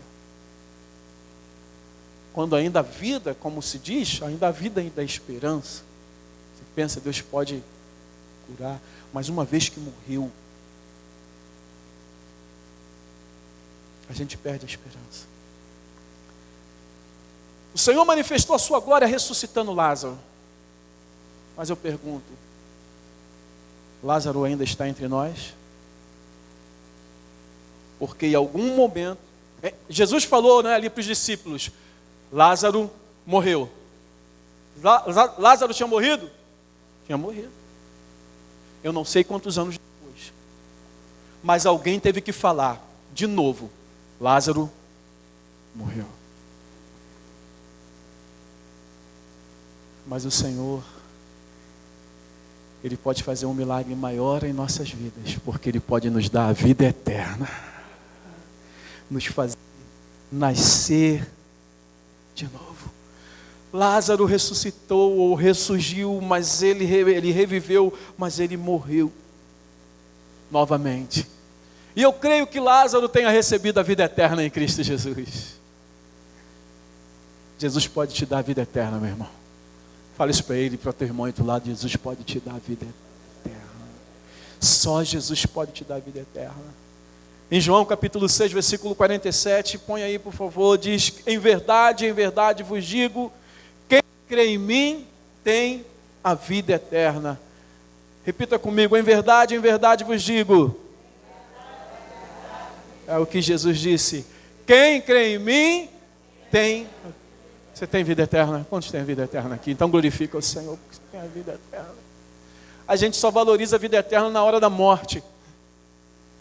Quando ainda há vida, como se diz, ainda há vida, ainda há esperança. Você pensa, Deus pode curar, mas uma vez que morreu, a gente perde a esperança. O Senhor manifestou a sua glória ressuscitando Lázaro. Mas eu pergunto, Lázaro ainda está entre nós? Porque em algum momento, Jesus falou, né, ali para os discípulos, Lázaro morreu. Lázaro tinha morrido? Tinha morrido. Eu não sei quantos anos depois. Mas alguém teve que falar, de novo, Lázaro morreu. Mas o Senhor, Ele pode fazer um milagre maior em nossas vidas, porque Ele pode nos dar a vida eterna, nos fazer nascer de novo. Lázaro ressuscitou ou ressurgiu, mas ele reviveu, mas ele morreu novamente. E eu creio que Lázaro tenha recebido a vida eterna em Cristo Jesus. Jesus pode te dar a vida eterna, meu irmão. Fala isso para ele, para o teu irmão aí do lado. Jesus pode te dar a vida eterna. Só Jesus pode te dar a vida eterna. Em João capítulo 6, versículo 47, põe aí por favor, diz: em verdade vos digo, quem crê em mim tem a vida eterna. Repita comigo, em verdade vos digo. É o que Jesus disse. Quem crê em mim tem. Você tem vida eterna? Quantos têm vida eterna aqui? Então glorifica o Senhor, porque você tem a vida eterna. A gente só valoriza a vida eterna na hora da morte.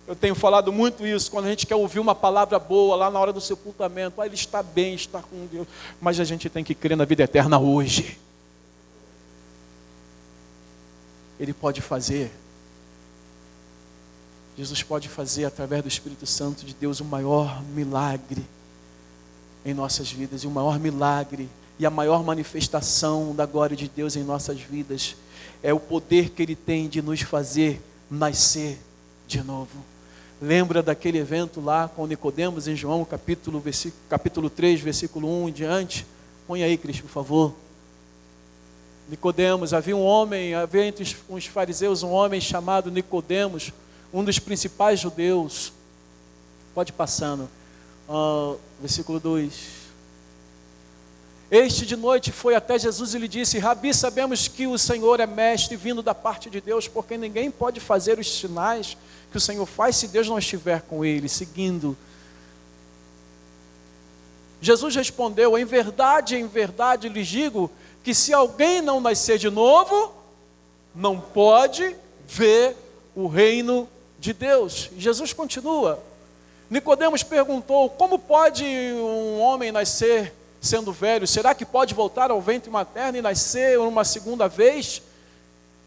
Eu tenho falado muito isso, quando a gente quer ouvir uma palavra boa lá na hora do sepultamento. Ele está bem, está com Deus. Mas a gente tem que crer na vida eterna hoje. Ele pode fazer. Jesus pode fazer através do Espírito Santo de Deus o maior milagre em nossas vidas. E o maior milagre e a maior manifestação da glória de Deus em nossas vidas é o poder que Ele tem de nos fazer nascer de novo. Lembra daquele evento lá com Nicodemos em João capítulo 3, versículo 1 em diante? Põe aí, Cristo, por favor. Nicodemos, havia entre os fariseus um homem chamado Nicodemos, um dos principais judeus. Pode ir passando. Versículo 2. Este de noite foi até Jesus e lhe disse: Rabi, sabemos que o Senhor é mestre vindo da parte de Deus, porque ninguém pode fazer os sinais que o Senhor faz se Deus não estiver com ele. Seguindo, Jesus respondeu: em verdade lhes digo que se alguém não nascer de novo, não pode ver o reino de Deus. E Jesus continua. Nicodemos perguntou: como pode um homem nascer sendo velho? Será que pode voltar ao ventre materno e nascer uma segunda vez?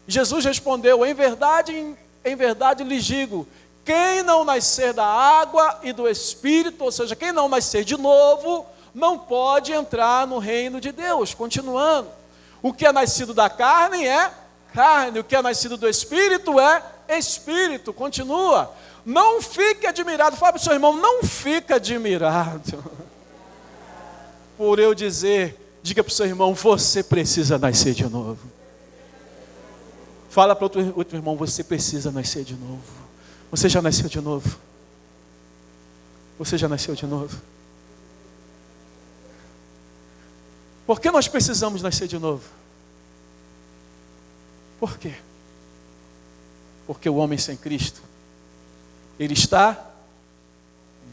Jesus respondeu: em verdade lhes digo, quem não nascer da água e do Espírito, ou seja, quem não nascer de novo, não pode entrar no reino de Deus. Continuando, o que é nascido da carne é carne, o que é nascido do Espírito é Espírito. Continua, não fique admirado, fala para o seu irmão, não fique admirado por eu dizer Diga para o seu irmão, você precisa nascer de novo. Fala para outro irmão, você precisa nascer de novo. Você já nasceu de novo? Você já nasceu de novo? Por que nós precisamos nascer de novo? Por quê? Porque o homem sem Cristo, ele está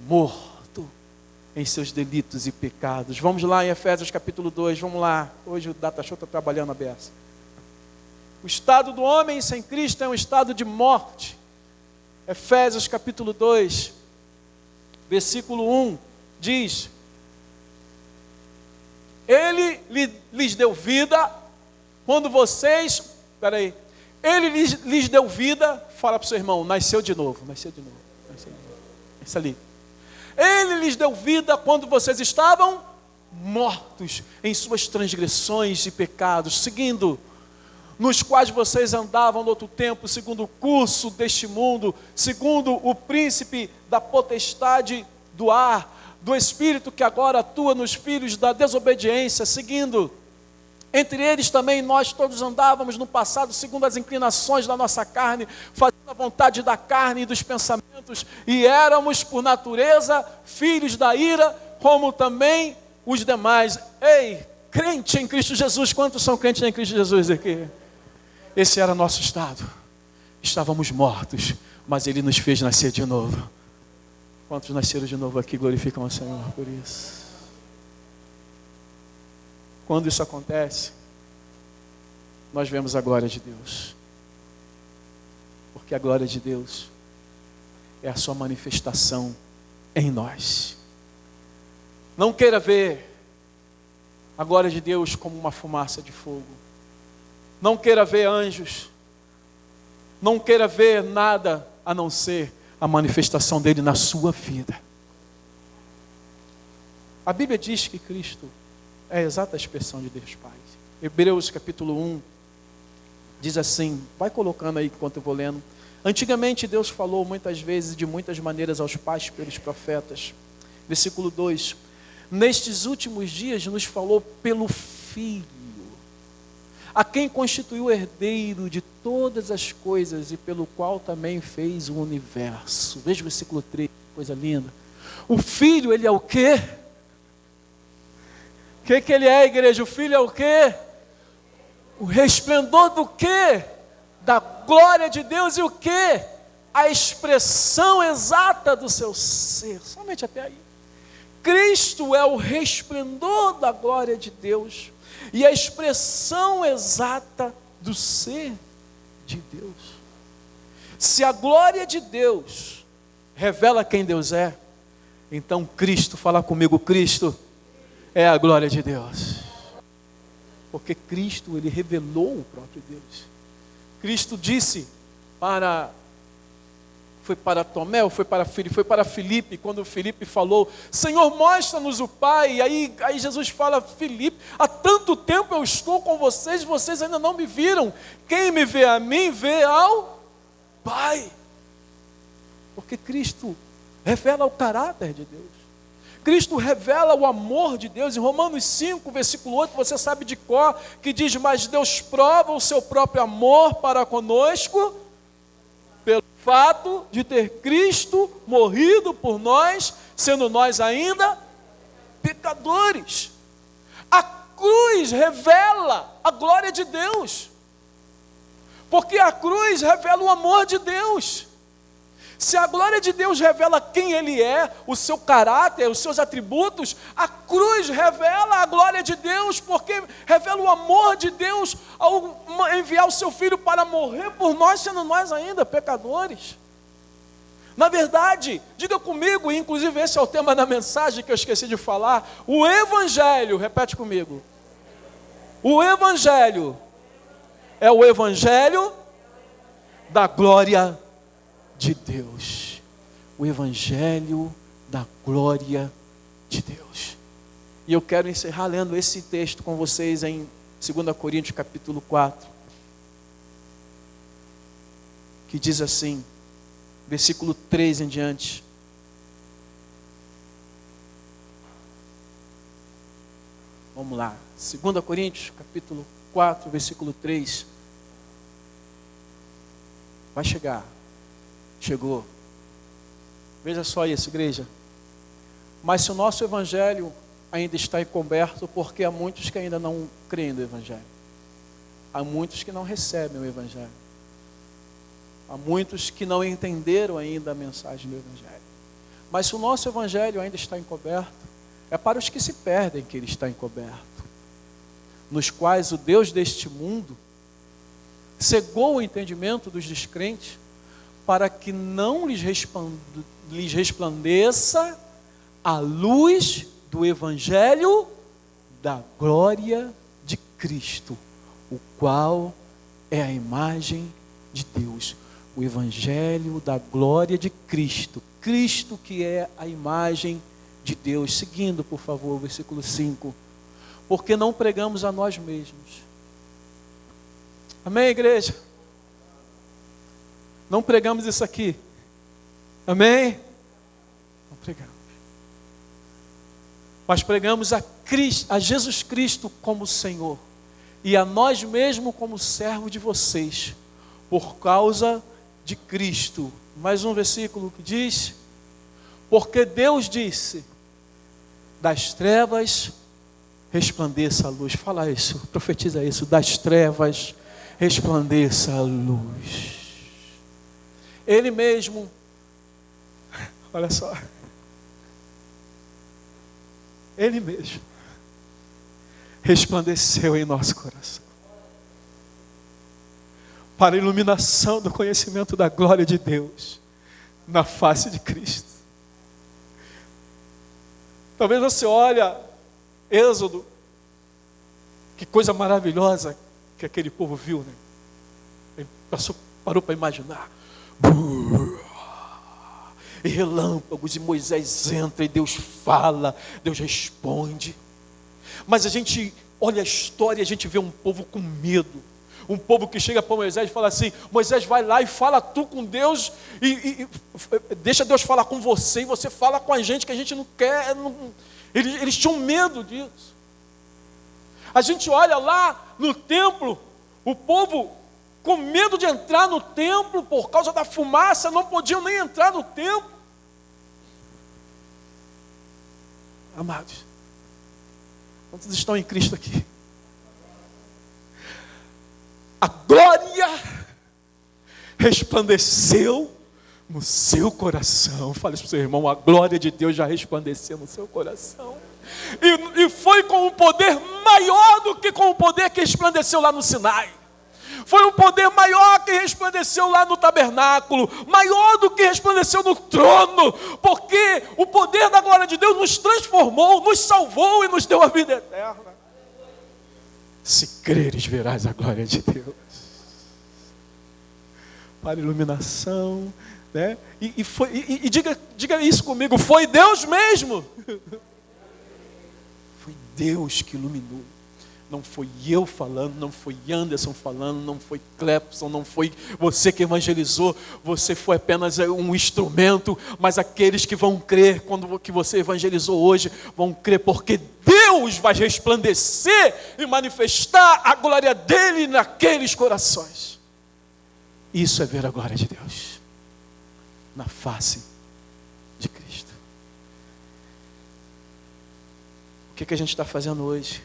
morto em seus delitos e pecados. Vamos lá em Efésios capítulo 2, vamos lá. Hoje o Data Show está trabalhando a beça. O estado do homem sem Cristo é um estado de morte. Efésios capítulo 2, versículo 1, diz: Ele lhes deu vida quando vocês... Ele lhes deu vida, fala para o seu irmão, nasceu de novo. Nasce ali. Ele lhes deu vida quando vocês estavam mortos em suas transgressões e pecados, seguindo, nos quais vocês andavam no outro tempo, segundo o curso deste mundo, segundo o príncipe da potestade do ar, do espírito que agora atua nos filhos da desobediência, seguindo. Entre eles também nós todos andávamos no passado, segundo as inclinações da nossa carne, fazendo a vontade da carne e dos pensamentos, e éramos por natureza filhos da ira, como também os demais. Ei, crente em Cristo Jesus, quantos são crentes em Cristo Jesus aqui? Esse era nosso estado. Estávamos mortos, mas Ele nos fez nascer de novo. Quantos nasceram de novo aqui glorificam ao Senhor por isso? Quando isso acontece, nós vemos a glória de Deus. Porque a glória de Deus é a sua manifestação em nós. Não queira ver a glória de Deus como uma fumaça de fogo. Não queira ver anjos. Não queira ver nada a não ser a manifestação dele na sua vida. A Bíblia diz que Cristo é a exata expressão de Deus Pai. Hebreus capítulo 1 diz assim, vai colocando aí enquanto eu vou lendo. Antigamente Deus falou muitas vezes e de muitas maneiras aos pais pelos profetas. Versículo 2. Nestes últimos dias nos falou pelo Filho, a quem constituiu herdeiro de todas as coisas e pelo qual também fez o universo. Veja o versículo 3, coisa linda. O Filho, ele é o quê? O que ele é, igreja? O Filho é o quê? O resplendor do quê? Da glória de Deus e o quê? A expressão exata do seu ser. Somente até aí. Cristo é o resplendor da glória de Deus e a expressão exata do ser de Deus. Se a glória de Deus revela quem Deus é, então Cristo, fala comigo, Cristo é a glória de Deus. Porque Cristo, ele revelou o próprio Deus. Cristo disse foi para Tomé ou foi para Filipe, quando Filipe falou, Senhor, mostra-nos o Pai. Aí Jesus fala, Filipe, há tanto tempo eu estou com vocês, vocês ainda não me viram. Quem me vê a mim, vê ao Pai. Porque Cristo revela o caráter de Deus. Cristo revela o amor de Deus. Em Romanos 5, versículo 8, você sabe de cor, que diz, mas Deus prova o seu próprio amor para conosco, pelo fato de ter Cristo morrido por nós, sendo nós ainda pecadores. A cruz revela a glória de Deus, porque a cruz revela o amor de Deus. Se a glória de Deus revela quem Ele é, o seu caráter, os seus atributos, a cruz revela a glória de Deus, porque revela o amor de Deus ao enviar o seu Filho para morrer por nós, sendo nós ainda pecadores. Na verdade, diga comigo, e inclusive esse é o tema da mensagem que eu esqueci de falar, o Evangelho, repete comigo, o Evangelho é o Evangelho da glória de Deus. O Evangelho da glória de Deus. E eu quero encerrar lendo esse texto com vocês em 2 Coríntios capítulo 4, que diz assim, versículo 3 em diante. Vamos lá. 2 Coríntios, capítulo 4, versículo 3. Vai chegar. Chegou. Veja só isso, igreja. Mas se o nosso evangelho ainda está encoberto, porque há muitos que ainda não creem no evangelho. Há muitos que não recebem o evangelho. Há muitos que não entenderam ainda a mensagem do evangelho. Mas se o nosso evangelho ainda está encoberto, é para os que se perdem que ele está encoberto, nos quais o Deus deste mundo cegou o entendimento dos descrentes, para que não lhes resplandeça a luz do evangelho da glória de Cristo, o qual é a imagem de Deus. O evangelho da glória de Cristo. Cristo que é a imagem de Deus. Seguindo, por favor, o versículo 5. Porque não pregamos a nós mesmos. Amém, igreja? Não pregamos isso aqui. Amém? Não pregamos. Mas pregamos a Cristo, a Jesus Cristo como Senhor. E a nós mesmos como servo de vocês. Por causa de Cristo. Mais um versículo que diz: porque Deus disse, das trevas resplandeça a luz. Fala isso, profetiza isso. Das trevas resplandeça a luz. Ele mesmo, olha só, Ele mesmo resplandeceu em nosso coração, para a iluminação do conhecimento da glória de Deus na face de Cristo. Talvez você olha Êxodo, que coisa maravilhosa que aquele povo viu, né? Ele parou para imaginar. E relâmpagos, e Moisés entra, e Deus fala, Deus responde. Mas a gente olha a história e a gente vê um povo com medo. Um povo que chega para Moisés e fala assim: Moisés, vai lá e fala tu com Deus, e deixa Deus falar com você, e você fala com a gente, que a gente não quer. Eles tinham medo disso. A gente olha lá no templo, o povo com medo de entrar no templo, por causa da fumaça, não podiam nem entrar no templo. Amados, quantos estão em Cristo aqui? A glória resplandeceu no seu coração. Fale para o seu irmão: a glória de Deus já resplandeceu no seu coração. E foi com um poder maior do que com o poder que resplandeceu lá no Sinai. Foi um poder maior que resplandeceu lá no tabernáculo, maior do que resplandeceu no trono, porque o poder da glória de Deus nos transformou, nos salvou e nos deu a vida eterna. Se creres, verás a glória de Deus. Para iluminação, né? E diga isso comigo: foi Deus mesmo. Foi Deus que iluminou. Não foi eu falando, não foi Anderson falando, não foi Clepson, não foi você que evangelizou. Você foi apenas um instrumento, mas aqueles que vão crer quando que você evangelizou hoje, vão crer porque Deus vai resplandecer e manifestar a glória dele naqueles corações. Isso é ver a glória de Deus na face de Cristo. O que a gente está fazendo hoje?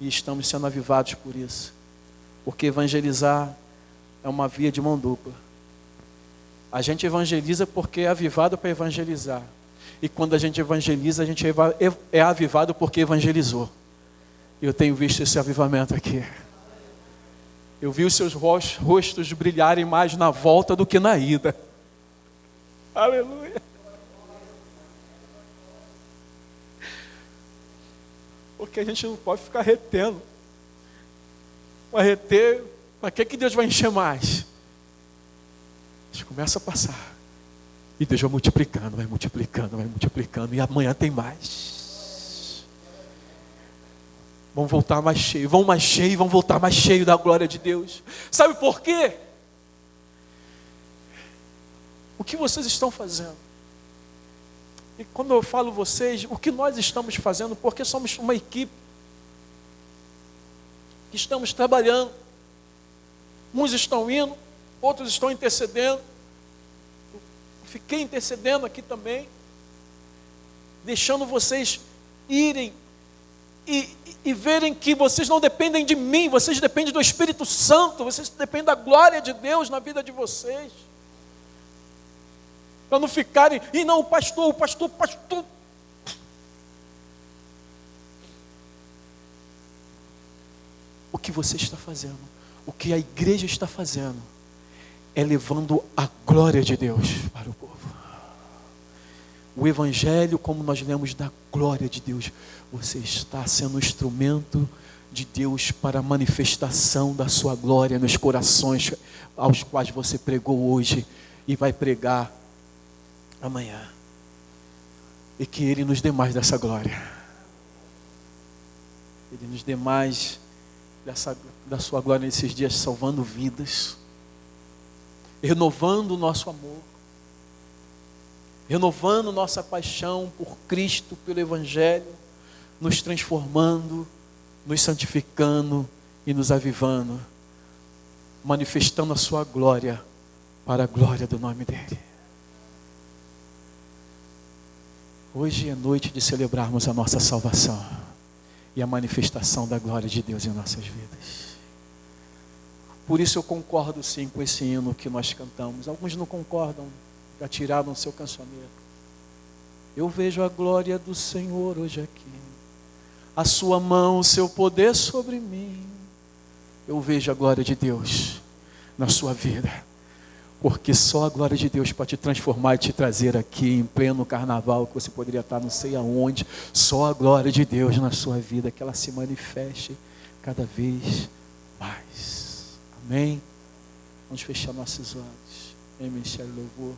E estamos sendo avivados por isso. Porque evangelizar é uma via de mão dupla. A gente evangeliza porque é avivado para evangelizar. E quando a gente evangeliza, a gente é avivado porque evangelizou. E eu tenho visto esse avivamento aqui. Eu vi os seus rostos brilharem mais na volta do que na ida. Aleluia. Porque a gente não pode ficar retendo. Vai reter, para que Deus vai encher mais? A gente começa a passar. E Deus vai multiplicando, vai multiplicando, vai multiplicando. E amanhã tem mais. Vão voltar mais cheio, vão mais cheio, vão voltar mais cheio da glória de Deus. Sabe por quê? O que vocês estão fazendo? E quando eu falo vocês, o que nós estamos fazendo, porque somos uma equipe. que estamos trabalhando. Uns estão indo, outros estão intercedendo. Eu fiquei intercedendo aqui também, deixando vocês irem e verem que vocês não dependem de mim, vocês dependem do Espírito Santo, vocês dependem da glória de Deus na vida de vocês. Para não ficarem, e não, o pastor. O que você está fazendo, o que a igreja está fazendo, é levando a glória de Deus para o povo. O Evangelho, como nós lemos, da glória de Deus. Você está sendo um instrumento de Deus para a manifestação da sua glória nos corações aos quais você pregou hoje e vai pregar amanhã. E que Ele nos dê mais dessa glória. Ele nos dê mais da sua glória nesses dias, salvando vidas, renovando o nosso amor, renovando nossa paixão por Cristo, pelo Evangelho, nos transformando, nos santificando e nos avivando, manifestando a sua glória para a glória do nome dEle. Hoje é noite de celebrarmos a nossa salvação e a manifestação da glória de Deus em nossas vidas. Por isso eu concordo sim com esse hino que nós cantamos. Alguns não concordam, já tiraram o seu cancioneiro. Eu vejo a glória do Senhor hoje aqui, a sua mão, o seu poder sobre mim. Eu vejo a glória de Deus na sua vida, porque só a glória de Deus pode te transformar e te trazer aqui em pleno carnaval, que você poderia estar não sei aonde. Só a glória de Deus na sua vida, que ela se manifeste cada vez mais. Amém? Vamos fechar nossos olhos. Amém, Michele, louvor.